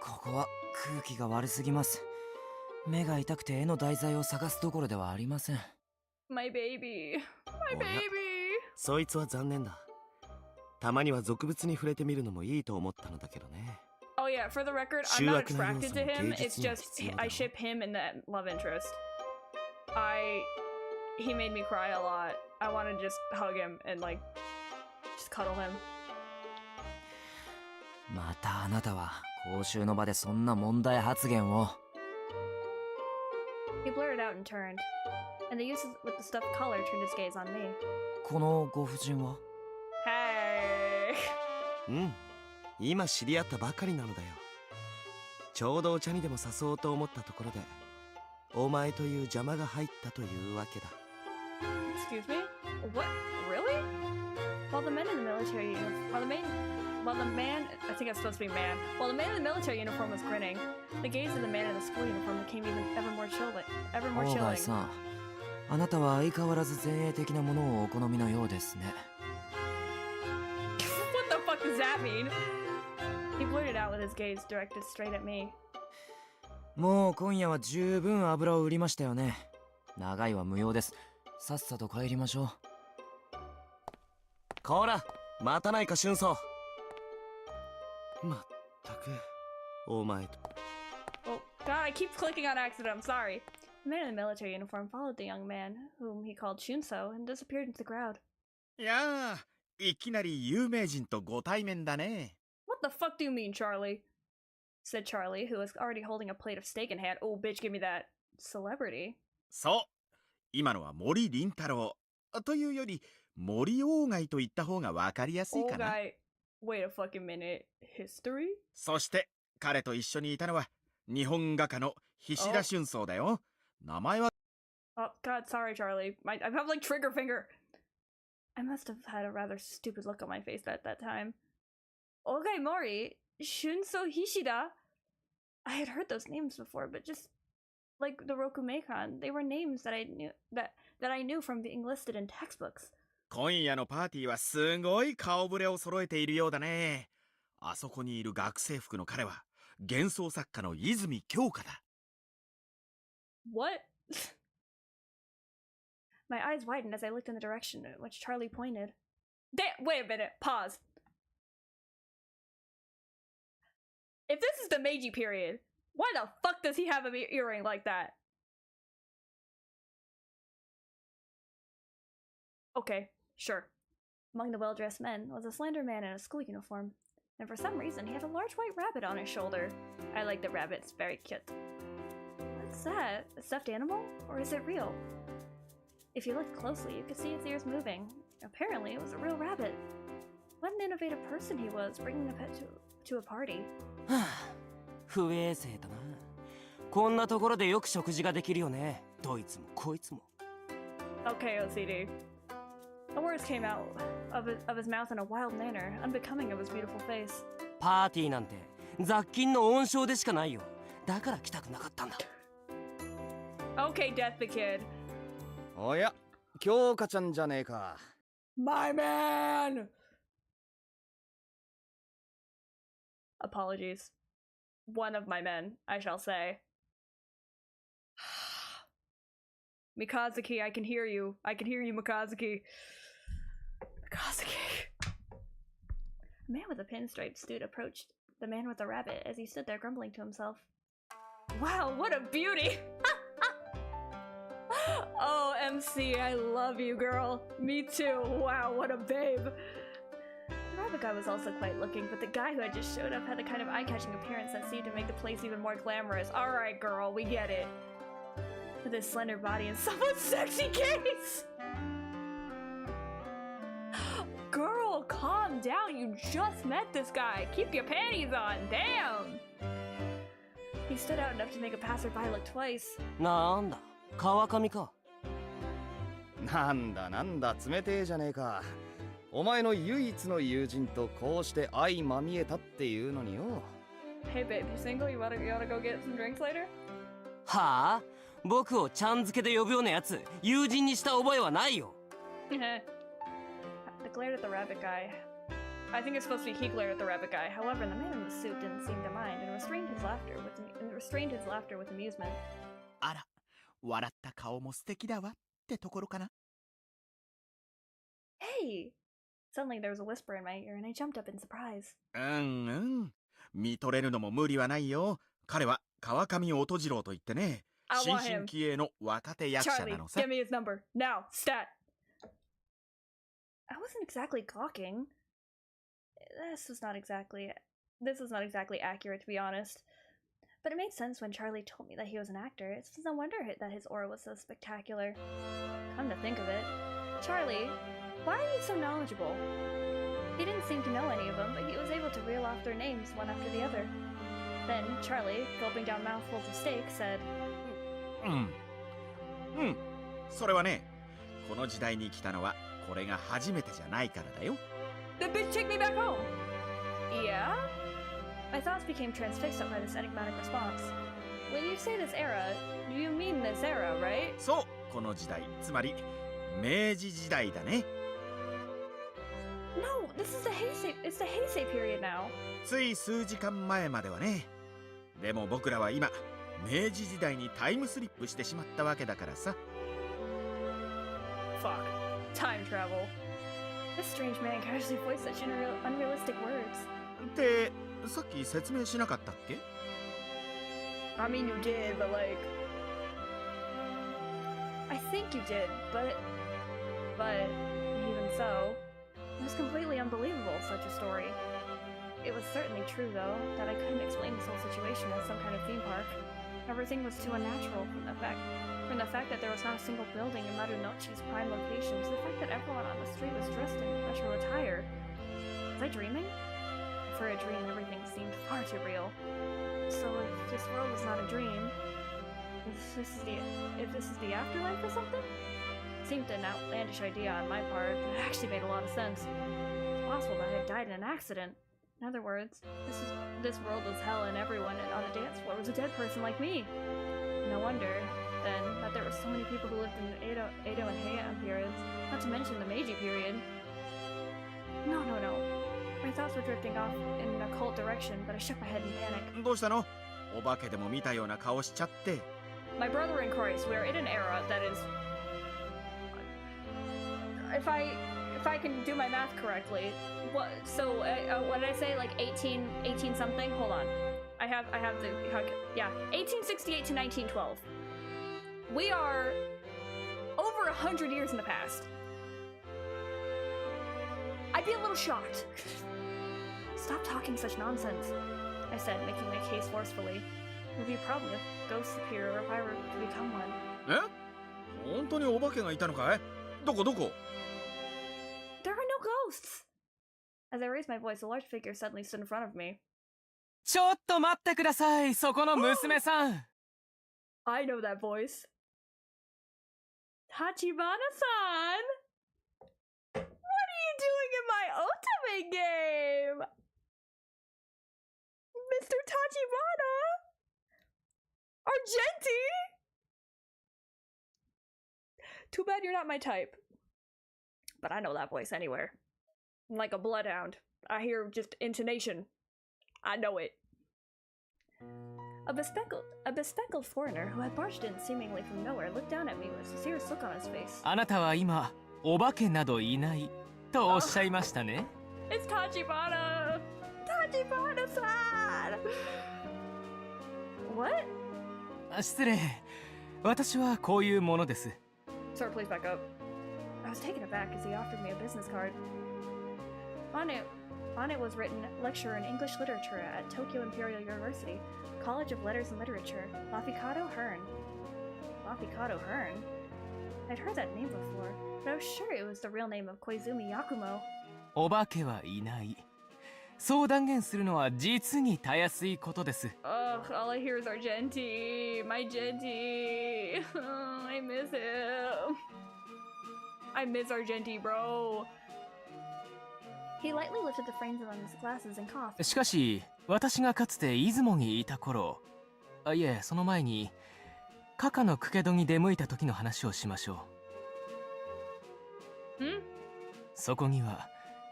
ここは空気が悪すぎます。目が痛くて絵の題材を探すどころではありません。 My baby. My baby. そいつは残念だ。たまには俗物に触れてみるのもいいと思ったのだけどね。 Oh yeah, for the record, I'm not attracted to him. It's just I ship him and that love interest. He made me cry a lot. I want to just hug him and like just cuddle him. またあなたは公衆の場でそんな問題発言を。 He blurted out and turned, and the youth with the stuffed collar turned his gaze on me. このご婦人は？ Hey. うん、今知り合ったばかりなのだよ。ちょうどお茶にでも誘おうと思ったところで、お前という邪魔が入ったというわけだ。 Excuse me? What? Really? While the man in the military I think it's supposed to be man. While the man in the military uniform was grinning, the gaze of the man in the school uniform became ever more chilling. 大貝さん、あなたは相変わらず前衛的なものをお好みのようですね。What the fuck does that mean? He blurted out with his gaze directed straight at me. もう今夜は十分油を売りましたよね。長いは無用です。さっさと帰りましょう。こら、待たないか俊操。まったく、お前と。 Oh god, I keep clicking on accident, I'm sorry. The man in the military uniform followed the young man, whom he called Shunso, and disappeared into the crowd. いやあ、いきなり有名人とご対面だね。 What the fuck do you mean, Charlie? Said Charlie, who was already holding a plate of steak in hand. Oh, bitch, give me that. Celebrity? そう。今のは森林太郎。というより、森鴎外と言った方がわかりやすいかな。Wait a fucking minute. History? そして、彼と一緒にいたのは、日本画家の菱田俊操だよ。名前は Oh, God, sorry, Charlie. I have, like, trigger finger. I must have had a rather stupid look on my face at that time. Ogai Mori, Shunso Hishida. I had heard those names before, but just like the Rokumeikon, they were names that I knew from being listed in textbooks. 今夜のパーティーはすごい顔ぶれを揃えているようだね。あそこにいる学生服の彼は幻想作家の泉京香だ。What? My eyes widened as I looked in the direction in which Charlie pointed. Wait a minute, pause. If this is the Meiji period, why the fuck does he have an earring like that? Okay, sure. Among the well-dressed men was a slender man in a school uniform, and for some reason he had a large white rabbit on his shoulder. I like the rabbit, it's very cute. What's that? A stuffed animal? Or is it real? If you looked closely, you could see its ears moving. Apparently, it was a real rabbit. What an innovative person he was, bringing a pet to a party. 不衛生だな。こんなところでよく食事ができるよね。どいつもこいつも。Okay, OCD. The words came out of his mouth in a wild manner, unbecoming of his beautiful face. パーティーなんて雑菌の温床でしかないよ。だから来たくなかったんだ。Okay, Death the Kid. おや、京香ちゃんじゃねえか。My man! Apologies. One of my men, I shall say. Mikazuki, I can hear you. I can hear you, Mikazuki. Mikazuki. A man with a pinstripe suit approached the man with the rabbit as he stood there grumbling to himself. Wow, what a beauty! Oh, MC, I love you, girl. Me too. Wow, what a babe. The rabbit guy was also quite looking, but the guy who had just showed up had the kind of eye-catching appearance that seemed to make the place even more glamorous. Alright, girl, we get it. With his slender body and somewhat sexy gaze! Girl, calm down. You just met this guy. Keep your panties on. Damn! He stood out enough to make a passerby look twice. なんだ、川上か。なんだなんだ、冷てえじゃねえか。お前の唯一の友人とこうして相まみえたっていうのによ。Hey babe, you single? You wanna go get some drinks later? はあ、僕をちゃん付けで呼ぶようなやつ、友人にした覚えはないよ。I glared at the rabbit guy. I think it's supposed to be he glared at the rabbit guy. However, the man in the suit didn't seem to mind and restrained his laughter with amusement. あら、笑った顔も素敵だわってところかな。Hey! Suddenly there was a whisper in my ear and I jumped up in surprise. 見とれるのも無理はないよ。彼は川上音次郎といってね、新進気鋭の若手役者なのさ。Charlie, give me his number. Now, stat! I wasn't exactly gawking. This was not exactly accurate, to be honest. But it made sense when Charlie told me that he was an actor. It's no wonder that his aura was so spectacular. Come to think of it, Charlie, why are you so knowledgeable? He didn't seem to know any of them, but he was able to reel off their names one after the other. Then Charlie, gulping down mouthfuls of steak, said, それはね、この時代に来たのはこれが初めてじゃないからだよ。The bitch take me back home! Yeah? My thoughts became transfixed by this enigmatic response. When you say this era, do you mean this era, right? そう、この時代、つまり明治時代だね。No, this is it's the Heisei period now. つい数時間前まではね。でも僕らは今、明治時代にタイムスリップしてしまったわけだからさ。Fuck. Time travel. This strange man casually voiced such unrealistic words. ってさっき説明しなかったっけ？ I mean you did, but like... I think you did, but even so, it was completely unbelievable, such a story. It was certainly true, though, that I couldn't explain this whole situation as some kind of theme park. Everything was too unnatural from the fact that there was not a single building in Marunouchi's prime location to the fact that everyone on the street was dressed in retro attire. Was I dreaming? For a dream, everything seemed far too real. So if this world was not a dream, If this is the afterlife or something? Seemed an outlandish idea on my part, but it actually made a lot of sense. It's possible that I died in an accident. In other words, this world was hell and everyone on the dance floor was a dead person like me. No wonder, then, that there were so many people who lived in the Edo and Heian periods, not to mention the Meiji period. No. My thoughts were drifting off in an occult direction, but I shook my head in panic. どうしたの？お化けでも見たような顔しちゃって。 My brother in Christ, we are in an era that is... If I can do my math correctly, what did I say, like 18 something? Hold on. I have the, yeah, 1868 to 1912. We are over 100 years in the past. I'd be a little shocked. Stop talking such nonsense, I said, making my case forcefully. It would be a problem if ghosts appear or if I were to become one. え？本当にお化けがいたのかい？どこ？ There are no ghosts! As I raised my voice, a large figure suddenly stood in front of me. ちょっと待ってください、そこの娘さん。I know that voice. Tachibana-san! What are you doing in my ultimate game? Mr. Tachibana? Argenti? Too bad you're not my type. But I know that voice anywhere. Like a bloodhound. I hear just intonation. I know it. A bespectacled foreigner who had barged in seemingly from nowhere looked down at me with a serious look on his face. あなたは今、お化けなどいないとおっしゃいましたね。It's Tachibana! Tachibana-san! What? 失礼。私はこういうものです。Sir, please back up. I was taken aback as he offered me a business card. On it was written, lecturer in English literature at Tokyo Imperial University, College of Letters and Literature, Lafikado Hearn. Lafikado Hearn? I'd heard that name before, but I was sure it was the real name of Koizumi Yakumo. お化けはいない。そう断言するのは実にたやすいことです。Ugh, all I hear is Argenti. My Genti. I miss him. I miss Argenti, bro. He lightly lifted the frames of his glasses and coughed. しかし、私がかつて出雲にいた頃、いえ、その前に、カカのクケドに出向いた時の話をしましょう。そこには、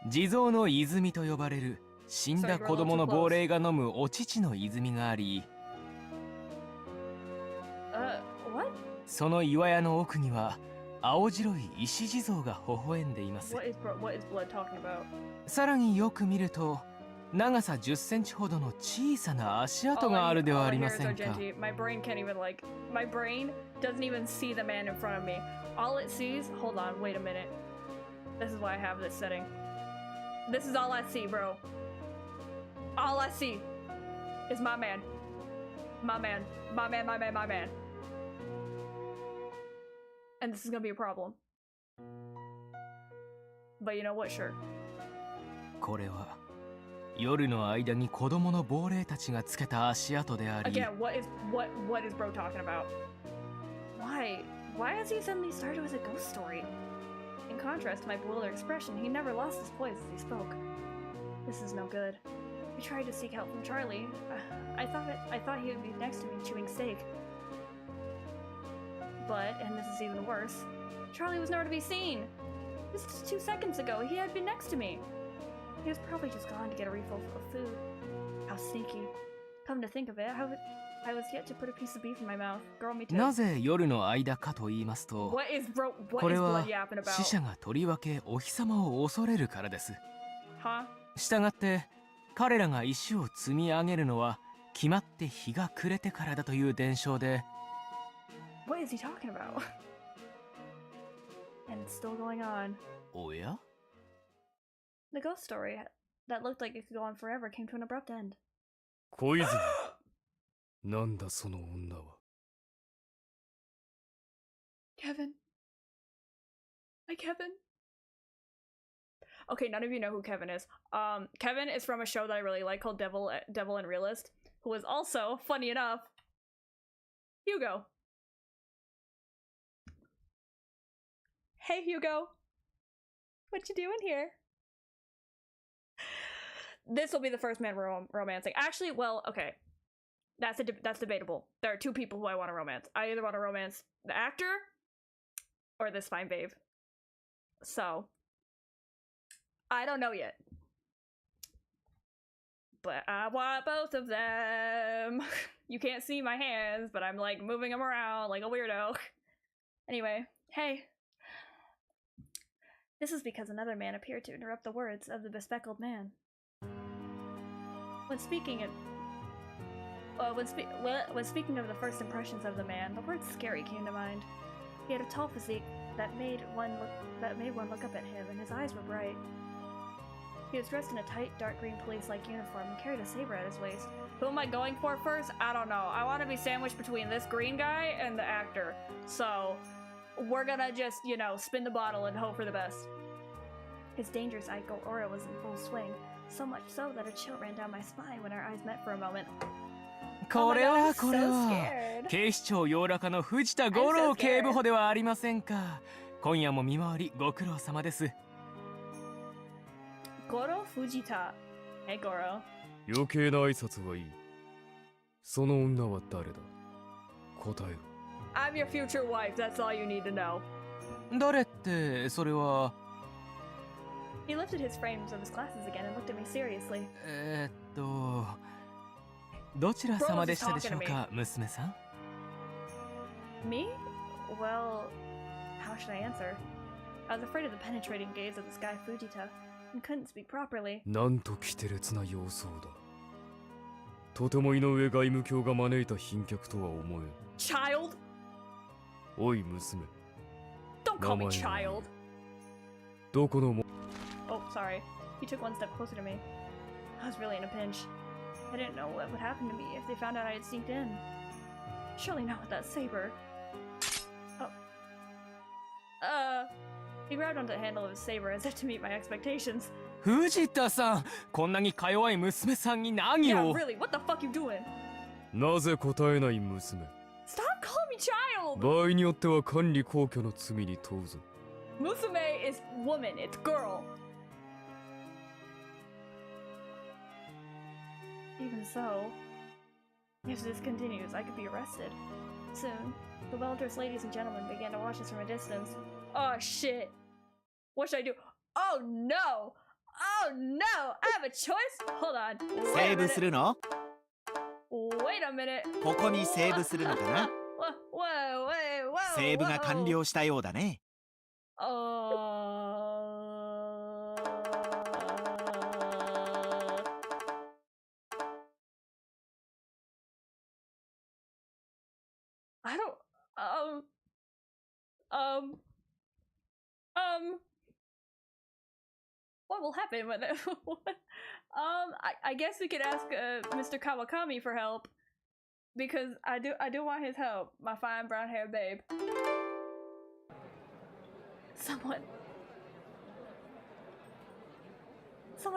地蔵の泉と呼ばれる死んだ子供の亡霊が飲むお乳の泉があり、what? その岩屋の奥には、青白い石地蔵が微笑んでいます。What is blood talking about? さらによく見ると、長さ10センチほどの小さな足跡があるではありませんか。My brain can't even my brain doesn't even see the man in front of me. All it sees, hold on, wait a minute. This is why I have this setting. This is all I see, bro. All I see is my man. My man. And this is gonna be a problem. But you know what, sure. これは夜の間に子供の亡霊たちがつけた足跡であり。 Again, what is bro talking about? Why has he suddenly started with a ghost story? In contrast to my bewildered expression, he never lost his poise as he spoke. This is no good. I tried to seek help from Charlie. I thought he would be next to me chewing steak. But, and this is even worse, Charlie was nowhere to be seen. Just 2 seconds ago, he had been next to me. He was probably just gone to get a refill of food. How sneaky. Come to think of it, I was yet to put a piece of beef in my mouth. Girl, me too. なぜ夜の間かと言いますと、これは死者がとりわけお日様を恐れるからです。したがって、彼らが石を積み上げるのは決まって日が暮れてからだという伝承で。What is he talking about? And it's still going on. おや? The ghost story that looked like it could go on forever came to an abrupt end. 小泉なんだその女は。 Kevin. Hi, Kevin. Okay, none of you know who Kevin is. Kevin is from a show that I really like called Devil and Realist, who is also, funny enough, Hugo. Hey, Hugo. What you doing here? This will be the first man romancing. Actually, well, okay. That's debatable. There are two people who I want to romance. I either want to romance the actor or this fine babe. So, I don't know yet. But I want both of them. You can't see my hands, but I'm like moving them around like a weirdo. Anyway, hey. This is because another man appeared to interrupt the words of the bespectacled man. When speaking of the first impressions of the man, the word scary came to mind. He had a tall physique that made one look up at him, and his eyes were bright. He was dressed in a tight, dark green police-like uniform and carried a saber at his waist. Who am I going for first? I don't know. I want to be sandwiched between this green guy and the actor. So, we're gonna just, you know, spin the bottle and hope for the best. His dangerous psycho aura was in full swing, so much so that a chill ran down my spine when our eyes met for a moment. これは so scared. 警視庁洋中の藤田五郎警部補ではありませんか。今夜も見回りご苦労様です。Goro Fujita. Hey, Goro. 余計な挨拶はいい。その女は誰だ？答えろ。I'm your future wife, that's all you need to know. 誰ってそれは。He lifted his frames of his glasses again and looked at me seriously. どちら様でしたでしょうか、娘さん？ Me? Well, how should I answer? I was afraid of the penetrating gaze of this guy Fujita and couldn't speak properly. なんと奇て烈な様相だ。とても井上外務卿が招いた賓客とは思えん。Child? おい娘。Don't call me child. どこのも。Oh, sorry. He took one step closer to me. I was really in a pinch. I didn't know what would happen to me if they found out I had sneaked in. Surely not with that saber. Oh. He grabbed onto the handle of his saber as if to meet my expectations. 藤田さん、こんなにか弱い娘さんに何を？ Yeah, really, what the fuck you doing? なぜ答えない娘？ Stop calling me child! 場合によっては管理公共の罪に問うぞ。Musume is woman, it's girl. Even so, if this continues, I could be arrested. Soon, the well-dressed ladies and gentlemen began to watch us from a distance. Oh shit! What should I do? Oh no! Oh no! I have a choice? Hold on. セーブするの？ Wait a minute. ここにセーブするのかな？セーブが完了したようだね。I don't. What will happen when? I guess we could ask Mr. Kawakami for help because I do want his help, my fine brown haired babe. Someone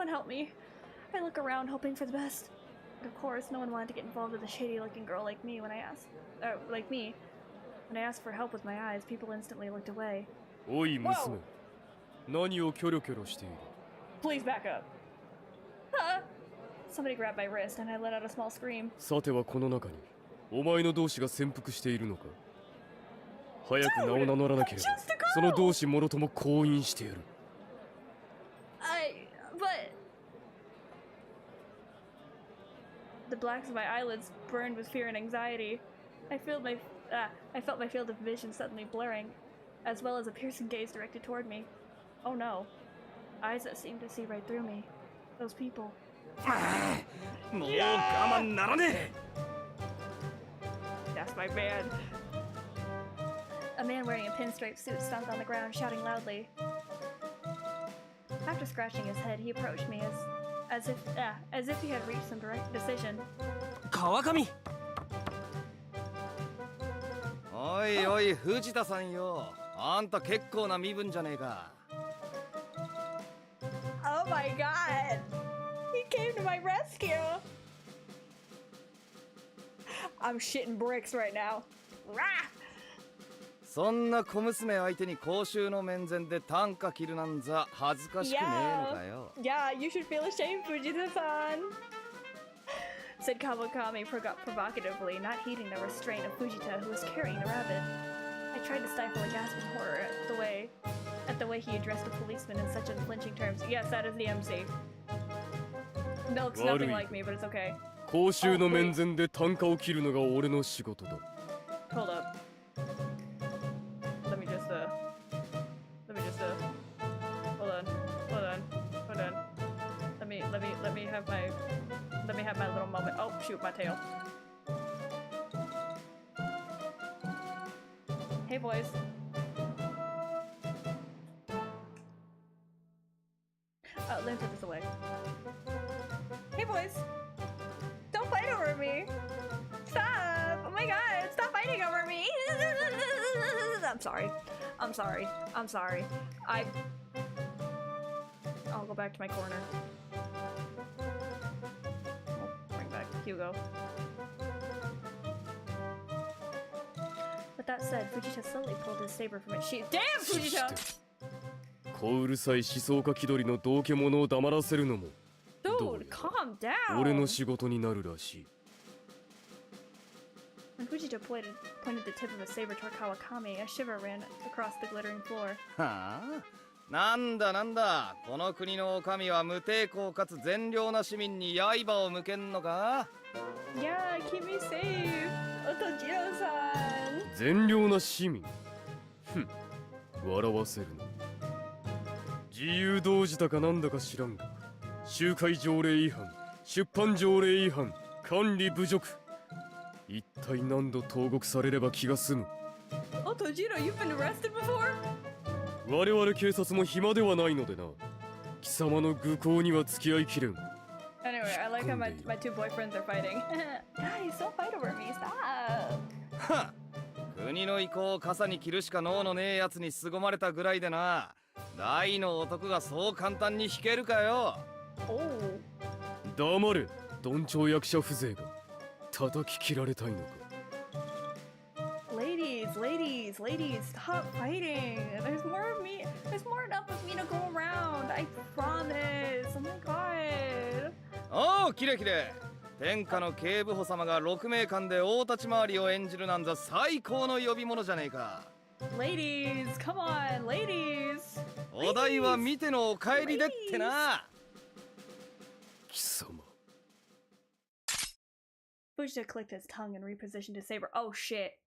help me. I look around hoping for the best. But of course, no one wanted to get involved with a shady-looking girl like me when I asked. When I asked for help with my eyes, people instantly looked away. おい娘、何をキョロキョロしている？ Please back up. Somebody grabbed my wrist and I let out a small scream. さてはこの中にお前の同志が潜伏しているのか？早く名を名乗らなければその同志もろとも降院してやる。But the blacks of my eyelids burned with fear and anxiety. I felt my field of vision suddenly blurring, as well as a piercing gaze directed toward me. Oh no. Eyes that seemed to see right through me. Those people. もう我慢ならねえ。 That's my man. A man wearing a pinstripe suit stomped on the ground, shouting loudly. After scratching his head, he approached me as if he had reached some direct decision. 川上。おいおい藤田さんよ。あんた結構な身分じゃねえか。 Oh my god! He came to my rescue! I'm shitting bricks right now. Rah! そんな小娘相手に公衆の面前で短歌切るなんざ恥ずかしくねえのかよ。Yeah, you should feel ashamed, Fujita-san. Said Kawakami provocatively, not heeding the restraint of Fujita, who was carrying the rabbit. I tried to stifle a gasp of horror at the way he addressed the policeman in such unflinching terms. Yes, that is the MC. That looks nothing like me, but it's okay. 公衆の面前で単価を切るのが俺の仕事だ。Hold up. Let me just hold on. Let me have my little moment. Oh shoot, my tail. Hey boys. Oh, Lynn put this away. Hey boys. Don't fight over me. Stop. Oh my god, stop fighting over me. I'm sorry. I'll go back to my corner. I'll bring back Hugo. With that said, Fujita slowly pulled his saber from its sheath. Damn, Fujita! 小うるさい思想家気取りの道化者を黙らせるのも Dude, calm down! 俺の仕事になるらしい。 When Fujita pointed the tip of his saber toward Kawakami, a shiver ran across the glittering floor. はあ、なんだこの国の女将は無抵抗かつ善良な市民に刃を向けんのか？ Yeah, keep me safe, Otojiro-san. 善良な市民。ふん、笑わせるな。自由同時だかなんだか知らんが、集会条例違反、出版条例違反、管理侮辱。一体何度投獄されれば気が済む。 Otojiro, you've been arrested before? 我々警察も暇ではないのでな。貴様の愚行には付き合いきれん。 Anyway, I like how my two boyfriends are fighting. Guys, don't fight over me, stop! はっ、国の意向を傘に切るしか能のねえやつに凄まれたぐらいでな。大の男がそう簡単に引けるかよ。黙れ、どんちょう役者風情が。叩き切られたいのか。 Ladies, stop fighting! There's more of me. There's more enough of me to go around. I promise. Oh my god. おお、きれい。天下の警部補様が6名間で大立ち回りを演じるなんざ最高の呼び物じゃねえか。 Ladies, come on, ladies. お題は見てのお帰りでってな。貴様。 Fujita clicked his tongue and repositioned his saber. Oh shit.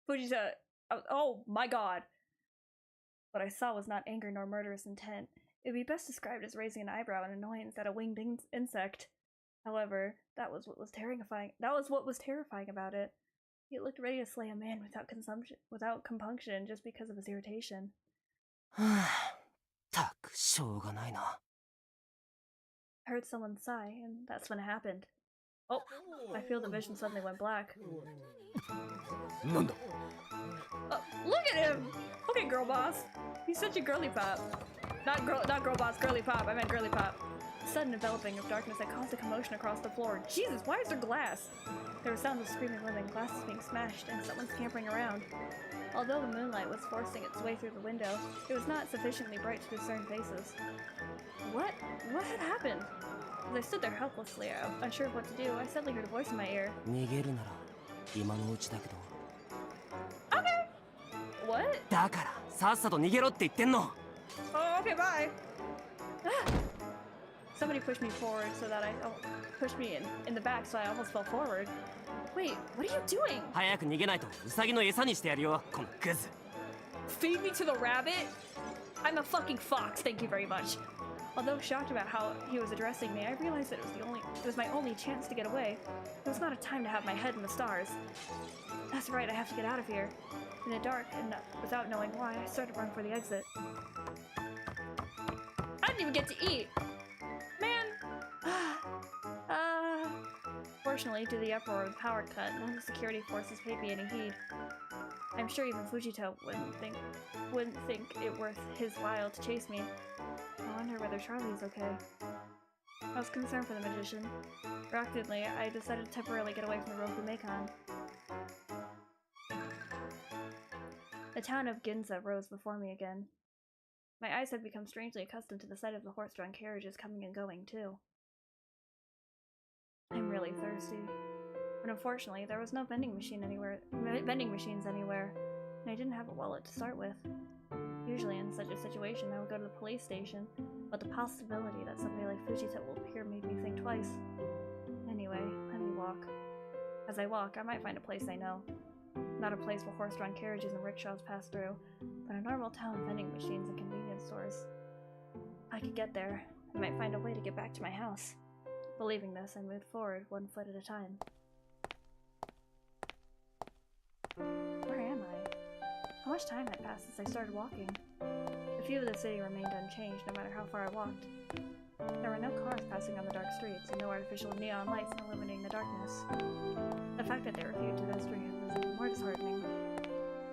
Fujita. Oh my god. What I saw was not anger nor murderous intent. It would be best described as raising an eyebrow in annoyance at a winged insect. However, that was what was terrifying about it. He looked ready to slay a man without compunction just because of his irritation. たくしょうがないな。 I heard someone sigh, and that's when it happened. Oh, I feel the vision suddenly went black. なんだ。 Look at him! Okay, girl boss. He's such a girly pop. Not girl boss, girly pop. I meant girly pop. The sudden enveloping of darkness that caused a commotion across the floor. Jesus, why is there glass? There were sounds of screaming women, glasses being smashed, and someone scampering around. Although the moonlight was forcing its way through the window, it was not sufficiently bright to discern faces. What had happened? As I stood there helplessly, unsure of what to do, I suddenly heard a voice in my ear. 逃げるなら今のうちだけど。 Okay! What? だからさっさと逃げろって言ってんの。 Oh, okay, bye! Somebody pushed me forward so that pushed me in the back so I almost fell forward. Wait, what are you doing? 早く逃げないとウサギの餌にしてやるよ、このグズ。 Feed me to the rabbit? I'm a fucking fox, thank you very much. Although shocked about how he was addressing me, I realized that it was my only chance to get away. It was not a time to have my head in the stars. That's right, I have to get out of here. In the dark, and without knowing why, I started running for the exit. I didn't even get to eat! Man! Fortunately, due to the uproar of the power cut, none of the security forces paid me any heed. I'm sure even Fujita wouldn't think it worth his while to chase me. I wonder whether Charlie's okay. I was concerned for the magician. Reluctantly, I decided to temporarily get away from the Roku Meikon. The town of Ginza rose before me again. My eyes had become strangely accustomed to the sight of the horse-drawn carriages coming and going, too. I'm really thirsty. But unfortunately, there was no vending machines anywhere, and I didn't have a wallet to start with. Usually in such a situation, I would go to the police station, but the possibility that somebody like Fujita will appear made me think twice. Anyway, let me walk. As I walk, I might find a place I know. Not a place where horse-drawn carriages and rickshaws pass through, but a normal town of vending machines and convenience stores. If I could get there, I might find a way to get back to my house. Believing this, I moved forward, 1 foot at a time. Where am I? How much time had passed since I started walking? The view of the city remained unchanged no matter how far I walked. There were no cars passing on the dark streets, and no artificial neon lights illuminating the darkness. The fact that they refused to go straight was even more disheartening.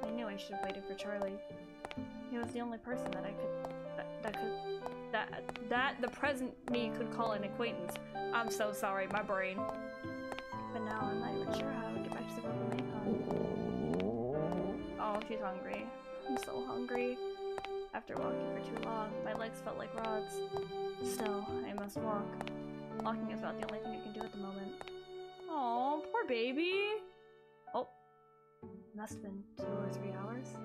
I knew I should have waited for Charlie. He was the only person that the present me could call an acquaintance. I'm so sorry, my brain. But now I'm not even sure how I would get back to the Roka Macon. Oh, she's hungry. I'm so hungry. After walking for too long, my legs felt like rods. Still, I must walk. Walking is about the only thing I can do at the moment. Oh, poor baby! Oh, it must have been 2 or 3 hours.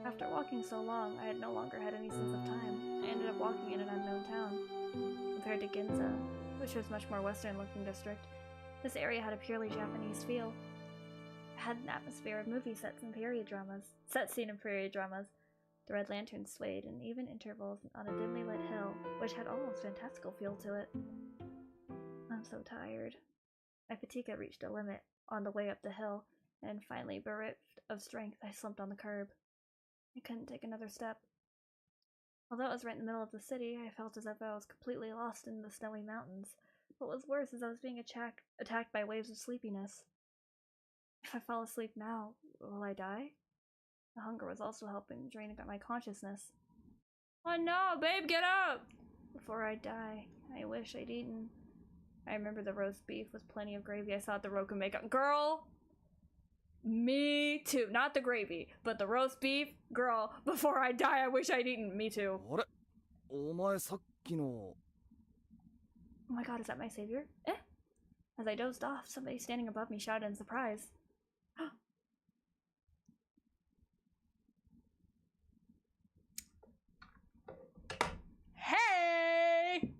After walking so long, I had no longer had any sense of time. I ended up walking in an unknown town. Compared to Ginza, which was much more western-looking district, this area had a purely Japanese feel. It had an atmosphere of movie sets and period dramas. Set scene and period dramas. The red lanterns swayed in even intervals on a dimly lit hill, which had almost fantastical feel to it. I'm so tired. My fatigue had reached a limit on the way up the hill, and finally, bereft of strength, I slumped on the curb. I couldn't take another step. Although it was right in the middle of the city, I felt as if I was completely lost in the snowy mountains. What was worse is I was being attacked by waves of sleepiness. If I fall asleep now, will I die? The hunger was also helping drain my consciousness. Oh no, babe, get up! Before I die, I wish I'd eaten. I remember the roast beef with plenty of gravy I saw at the Roka Macon. Girl! Me too. Not the gravy, but the roast beef. Girl, before I die, I wish I'd eaten. Me too. What? Oh my god, is that my savior? Eh? As I dozed off, somebody standing above me shouted in surprise. Hey!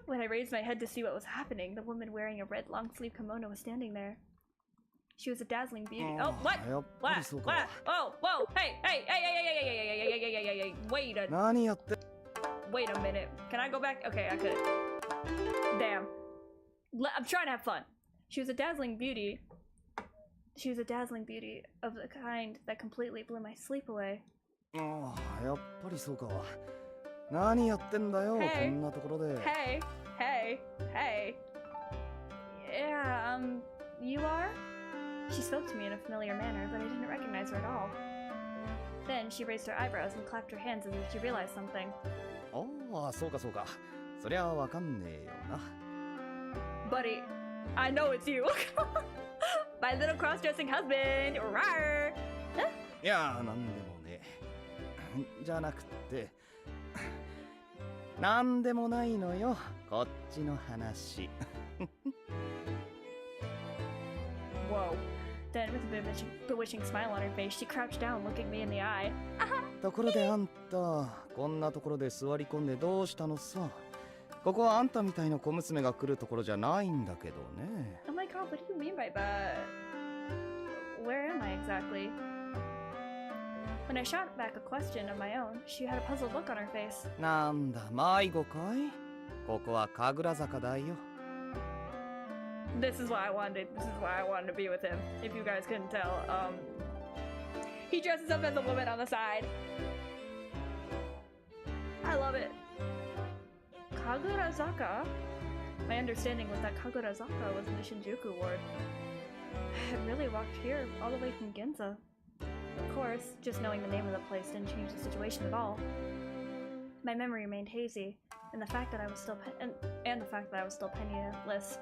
When I raised my head to see what was happening, the woman wearing a red long-sleeve kimono was standing there. She was a dazzling beauty. Oh, what? What? Oh, whoa! Hey! Wait a minute. Can I go back? Okay, I could. Damn. I'm trying to have fun. She was a dazzling beauty. She was a dazzling beauty of the kind that completely blew my sleep away. Hey. Yeah, you are? She spoke to me in a familiar manner, but I didn't recognize her at all. Then she raised her eyebrows and clapped her hands as if she realized something. Buddy, I know it's you. My little cross-dressing husband. Rawr! Huh? いやー、なんでもね。じゃなくて、なんでもないのよ。こっちの話。Whoa. Then, with a bewitching smile on her face, she crouched down, looking me in the eye. ところであんた、こんなところで座り込んでどうしたのさ。ここはあんたみたいな小娘が来るところじゃないんだけどね。Oh my god, what do you mean by that? Where am I exactly? When I shot back a question of my own, she had a puzzled look on her face. なんだ、迷子かい？ここは神楽坂だよ。This is why I wanted to be with him, if you guys couldn't tell. He dresses up as a woman on the side. I love it. Kagurazaka? My understanding was that Kagurazaka was in the Shinjuku ward. I had really walked here all the way from Ginza. Of course, just knowing the name of the place didn't change the situation at all. My memory remained hazy, and the fact that I was still penniless.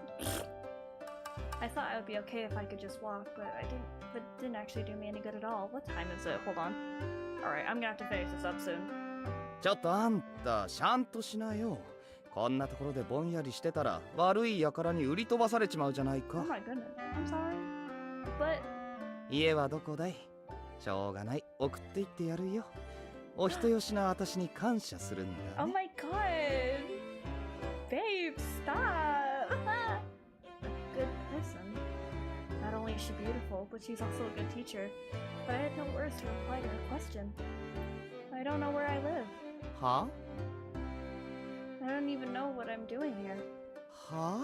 I thought I would be okay if I could just walk, but I didn't but didn't actually do me any good at all. What time is it? Hold on. Alright, I'm gonna have to finish this up soon. ちょっとあんたシャンとしなよ。こんなところでぼんやりしてたら悪い輩に売り飛ばされちまうじゃないか。 Oh my goodness, I'm sorry. But 家はどこだい？しょうがない、送っていってやるよ。お人よしな私に感謝するんだ、ね。oh my god! Babe, stop! A good person. Not only is she beautiful, but she's also a good teacher. But I had no words to reply to her question. I don't know where I live. は？ I don't even know what I'm doing here. は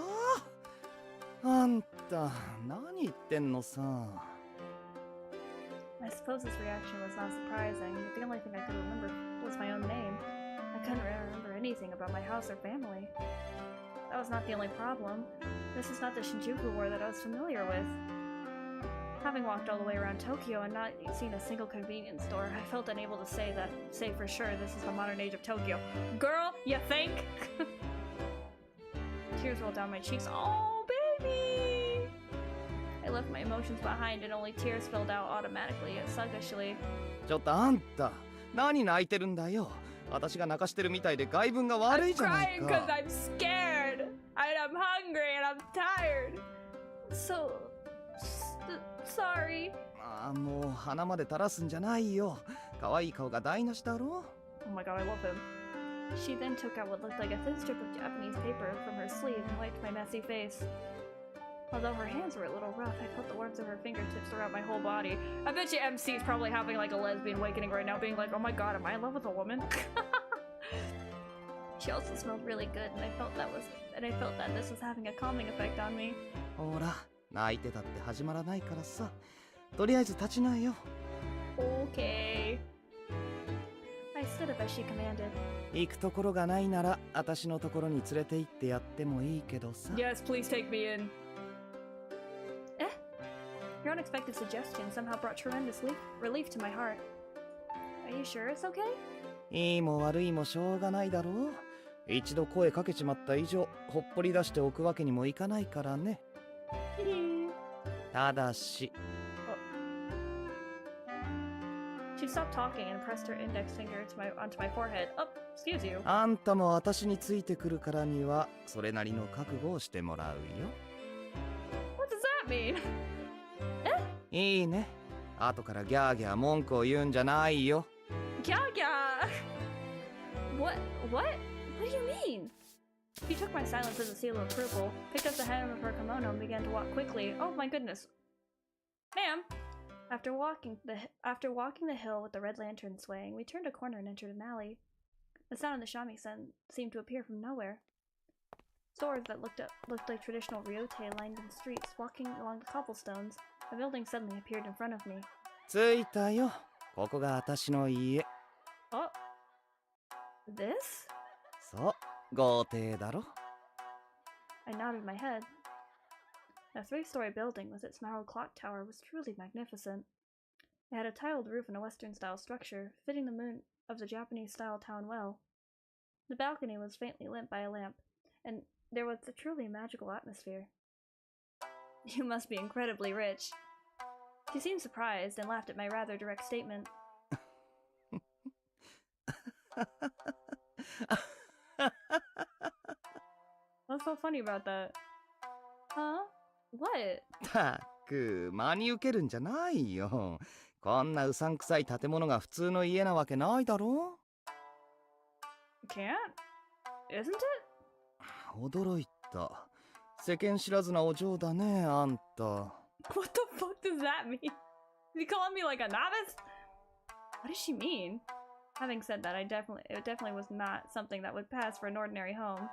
あ？あんた何言ってんのさ。I suppose this reaction was not surprising, but the only thing I could remember was my own name. I couldn't remember anything about my house or family. That was not the only problem. This was not the Shinjuku war that I was familiar with. Having walked all the way around Tokyo and not seen a single convenience store, I felt unable to say for sure this is the modern age of Tokyo. Girl, you think? Tears rolled down my cheeks. Oh, baby! I left my emotions behind and only tears spilled out automatically and sluggishly. ちょっとあんた何泣いてるんだよ。私が泣かしてるみたいで外文が悪いじゃない I'm か。 crying because I'm scared and I'm hungry and I'm tired. So sorry. ああもう鼻まで垂らすんじゃないよ。可愛い顔が台無しだろ。 Oh my god, I love him. She then took out what looked like a thin strip of Japanese paper from her sleeve and wiped my messy face. Although her hands were a little rough, I felt the warmth of her fingertips throughout my whole body. I bet you MC is probably having like a lesbian awakening right now, being like, oh my god, am I in love with a woman? She also smelled really good, and I felt that this was having a calming effect on me. ほら泣いてたって始まらないからさ。とりあえず立ちなよ。 Okay. I stood up as she commanded. 行くところがないなら私のところに連れて行ってやってもいいけどさ。 Yes, please take me in. Your unexpected suggestion somehow brought tremendous relief to my heart. Are you sure it's okay? いいも悪いもしょうがないだろう。一度声かけちまった以上、ほっぽり出しておくわけにもいかないからね。ただし。She stopped talking and pressed her index finger onto my forehead. Oh, excuse you. あんたも私についてくるからには、それなりの覚悟をしてもらうよ。What does that mean? いいね。後からギャーギャー文句を言うんじゃないよ。ギャーギャー What do you mean? She took my silence as a seal of approval, picked up the hem of her kimono and began to walk quickly. Oh my goodness. Ma'am! After walking the hill with the red lantern swaying, we turned a corner and entered an alley. The sound of the shamisen seemed to appear from nowhere. Stores that looked like traditional ryote lined the streets. Walking along the cobblestones, a building suddenly appeared in front of me. 着いたよ。ここが私の家。Oh. This? そう、豪邸だろ。I nodded my head. The three-story building with its marble clock tower was truly magnificent. It had a tiled roof and a Western-style structure, fitting the mood of the Japanese-style town well. The balcony was faintly lit by a lamp, and there was a truly magical atmosphere. You must be incredibly rich. She seemed surprised and laughed at my rather direct statement. What's so funny about that? Huh? What? たく、真に受けるんじゃないよ。こんなうさんくさい建物が普通の家なわけないだろ。Can't? Isn't it? 驚いた。世間知らずなお嬢だね、あんた。What the fuck does that mean? Is he calling me like a novice? What does she mean? Having said that, it definitely was not something that would pass for an ordinary home.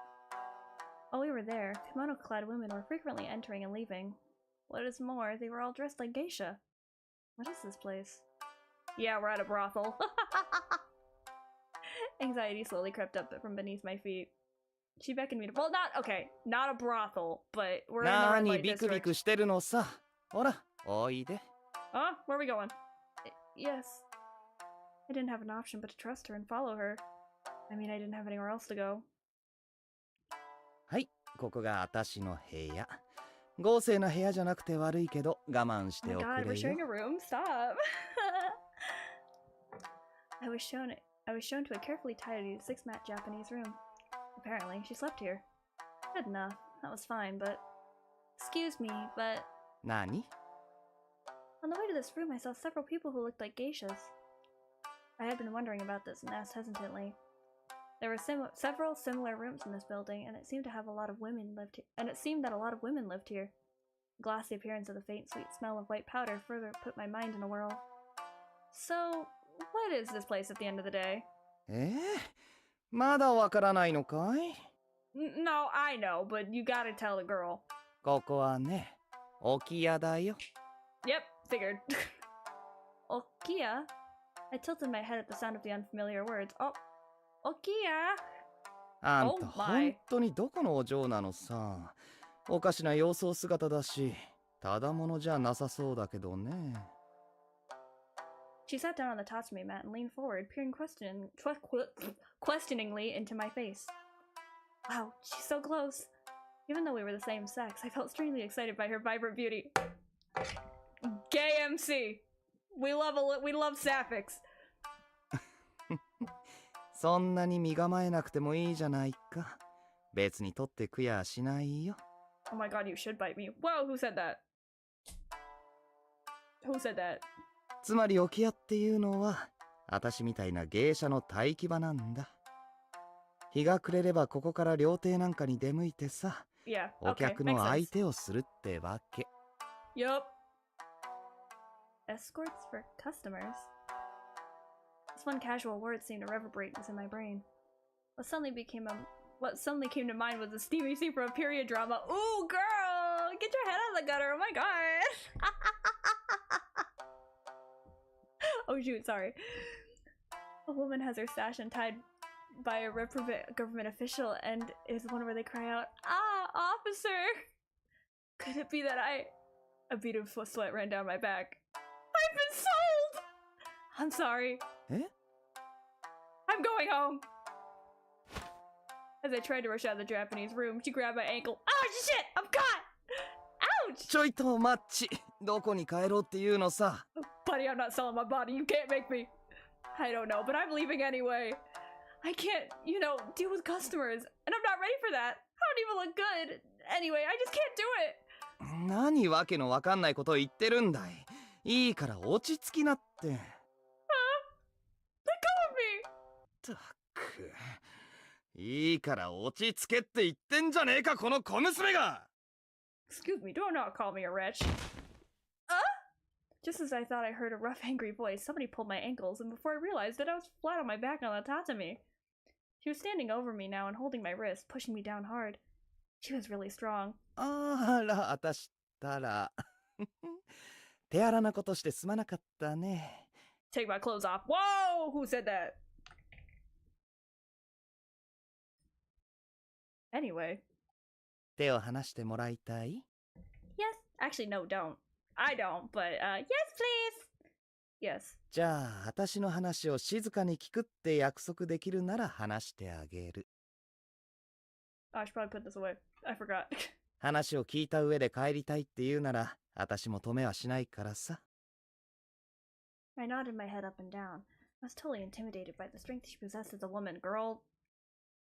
While we were there, kimono-clad women were frequently entering and leaving. What is more, they were all dressed like geisha. What is this place? Yeah, we're at a brothel. Anxiety slowly crept up from beneath my feet. She beckoned me to— well, not a brothel, but we're in the red 何 light ビクビ district. クしてるのさ。ほら、おいで。Huh? Where are we going? Yes. I didn't have an option but to trust her and follow her. I mean, I didn't have anywhere else to go. はい、ここが私の部屋。豪勢な部屋じゃなくて悪いけど我慢し Oh て my お god, く we're れ sharing よ。 a room? Stop. I was shown to a carefully tidied 6-mat Japanese room. Apparently, she slept here. Good enough. That was fine, but... Excuse me, but... 何？ On the way to this room, I saw several people who looked like geishas. I had been wondering about this and asked hesitantly. There were several similar rooms in this building, and it seemed that a lot of women lived here. The glassy appearance of the faint, sweet smell of white powder further put my mind in a whirl. So, what is this place at the end of the day? まだわからないのかい？ No, I know, but you gotta tell the girl. ここはね、置屋だよ。 Yep, figured. Okiya? I tilted my head at the sound of the unfamiliar words. Oh, Okiya! あんた Oh 本当にどこのお嬢なのさ。おかしな様相姿だし、ただものじゃなさそうだけどね。 She sat down on the tatsumi mat and leaned forward, peering questioningly into my face. Wow, she's so close. Even though we were the same sex, I felt strangely excited by her vibrant beauty. Gay MC! We love sapphics! そんなに身構えなくてもいいじゃないか。別に取ってくやしないよ。 Oh my god, you should bite me. Whoa, who said that? Who said that? つまり置屋っていうのは、私みたいな芸者の待機場なんだ。日が暮れればここから料亭なんかに出向いてさ、Yeah, お客の相手をするってわけ。Yup. Escorts for customers. This one casual word seemed to reverberate within my brain. What suddenly came to mind was a steamy scene from a period drama. Ooh, girl! Get your head out of the gutter! Oh my god! Oh shoot, sorry. A woman has her sash untied by a reprobate government official and is one where they cry out, "Ah, officer!" Could it be that a bead of sweat ran down my back. I've been sold! I'm sorry. Eh? I'm going home. As I tried to rush out of the Japanese room, she grabbed my ankle. Oh shit! I'm caught! Ouch! ちょいとマッチ。どこに帰ろうっていうのさ。 Buddy, I'm not selling my body. You can't make me. I don't know, but I'm leaving anyway. I can't, deal with customers. And I'm not ready for that. I don't even look good. Anyway, I just can't do it. 何わけのわかんないこと言ってるんだい。いいから落ち着きなって。Let go of me. たく。いいから落ち着けって言ってんじゃねえか、この小娘が。 Excuse me, do not call me a wretch. Just as I thought I heard a rough, angry voice, somebody pulled my ankles, and before I realized it, I was flat on my back on the tatami. She was standing over me now and holding my wrist, pushing me down hard. She was really strong. あら、あたしたら。手荒なことしてすまなかったね。 Take my clothes off. Whoa! Who said that? Anyway. 手を離してもらいたい？ Yes. Actually, no, don't. I don't, but, yes, please! Yes. じゃあ、私の話を静かに聞くって約束できるなら話してあげる。I should probably put this away. I forgot. 話を聞いた上で帰りたいって言うなら、私も止めはしないからさ。I nodded my head up and down. I was totally intimidated by the strength she possessed as a woman. Girl,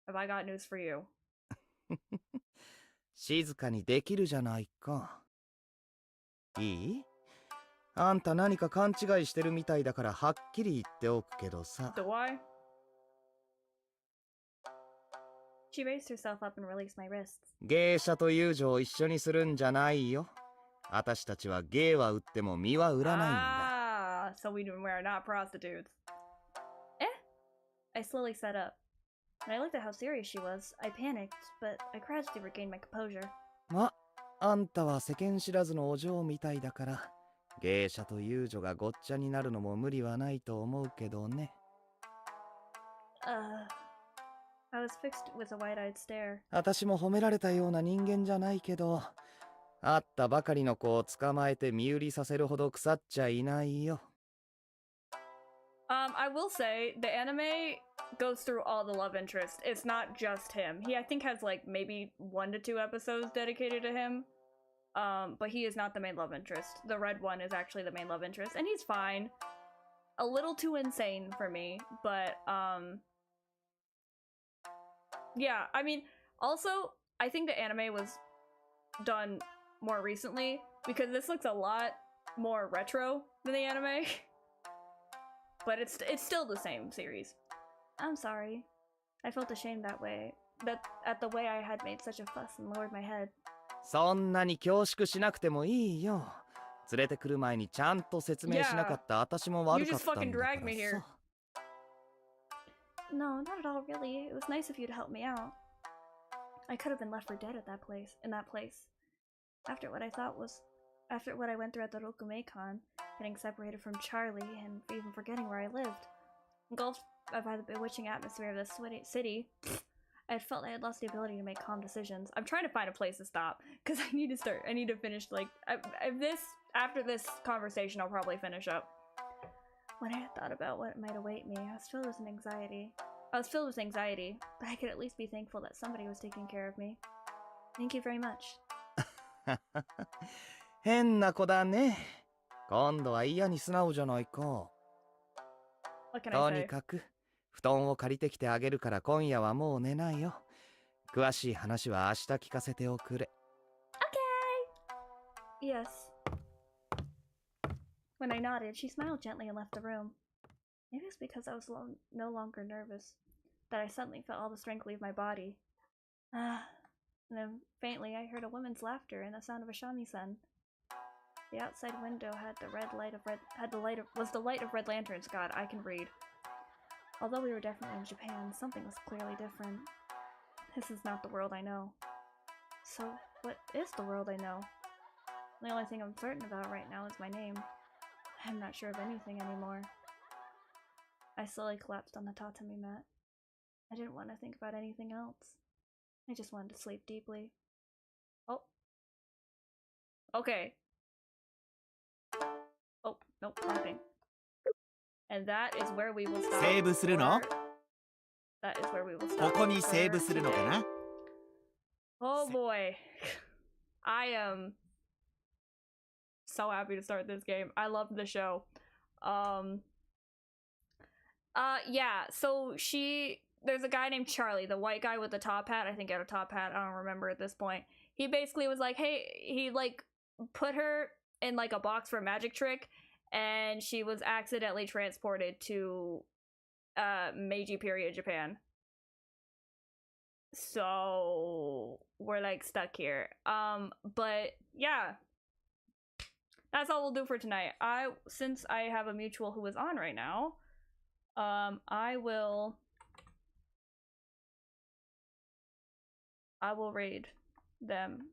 have I got news for you? 静かにできるじゃないか。いい？あんた何か勘違いしてるみたいだからはっきり言っておくけどさ。Do I? She raised herself up and released my wrists. 芸者と遊女を一緒にするんじゃないよ。私たちは芸は売っても身は売らないんだ。So we are not prostitutes. I slowly sat up. When I looked at how serious she was, I panicked, but I gradually regained my composure. あんたは世間知らずのお嬢みたいだから、芸者と遊女がごっちゃになるのも無理はないと思うけどね。I was fixed with a wide-eyed stare. 私も褒められたような人間じゃないけど、会ったばかりの子を捕まえて身売りさせるほど腐っちゃいないよ。I will say, the anime goes through all the love interests. It's not just him. He, I think, has like maybe 1 to 2 episodes dedicated to him. But he is not the main love interest. The red one is actually the main love interest, and he's fine. A little too insane for me, but yeah, I mean, also, I think the anime was done more recently, because this looks a lot more retro than the anime. But it's still the same series. I'm sorry. I felt ashamed that at the way I had made such a fuss and lowered my head. そんなに恐縮しなくてもいいよ。連れてくる前にちゃんと説明しなかった私も悪かったんだからさ。No, not at all, really. It was nice of you to help me out. I could have been left for dead at that place. After what I went through at the Rokumeikon, getting separated from Charlie and even forgetting where I lived. Engulfed by the bewitching atmosphere of this city, I felt I had lost the ability to make calm decisions. I'm trying to find a place to stop, because I need to finish, like, after this conversation, I'll probably finish up. When I thought about what might await me, I was filled with anxiety, but I could at least be thankful that somebody was taking care of me. Thank you very much. 変な子だね。今度は嫌に素直じゃないか。とにかく布団を借りてきてあげるから今夜はもう寝ないよ。詳しい話は明日聞かせておくれ。Okay. Yes. When I nodded, she smiled gently and left the room. Maybe it's because I was no longer nervous that I suddenly felt all the strength leave my body. And then faintly I heard a woman's laughter and the sound of a shamisen. The outside window had the light of red lanterns. God, I can read. Although we were definitely in Japan, something was clearly different. This is not the world I know. So, what is the world I know? The only thing I'm certain about right now is my name. I'm not sure of anything anymore. I slowly collapsed on the tatami mat. I didn't want to think about anything else. I just wanted to sleep deeply. Oh. Okay. Oh, nope, wrong thing. And that is where we will stop. セーブするの？ That is where we will stop. ここにセーブするのかな？ Oh boy. I am so happy to start this game. I love the show. Yeah, so there's a guy named Charlie, the white guy with the top hat. I think he had a top hat, I don't remember at this point. He basically was like, hey, he like put her in like a box for a magic trick, and she was accidentally transported to Meiji period Japan. So we're like stuck here. But yeah, that's all we'll do for tonight. Since I have a mutual who is on right now, I will raid them.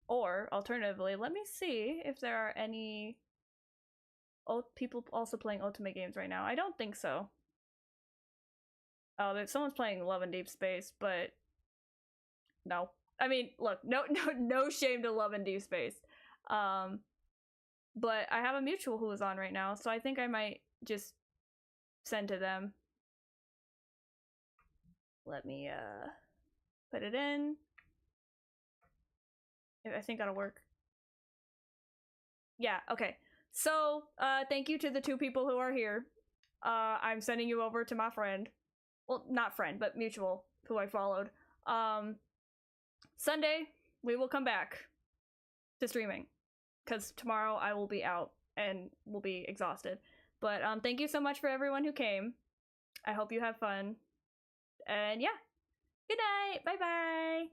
Or alternatively, let me see if there are any people also playing Otome games right now. I don't think so. Oh, someone's playing Love and Deep Space, but no. I mean, look, no shame to Love and Deep Space. But I have a mutual who is on right now, so I think I might just send to them. Let me put it in. I think that'll work. Yeah, okay. So, thank you to the two people who are here. I'm sending you over to my friend. Well, not friend, but mutual, who I followed. Sunday, we will come back to streaming, because tomorrow I will be out and will be exhausted. But thank you so much for everyone who came. I hope you have fun. And yeah, good night. Bye-bye.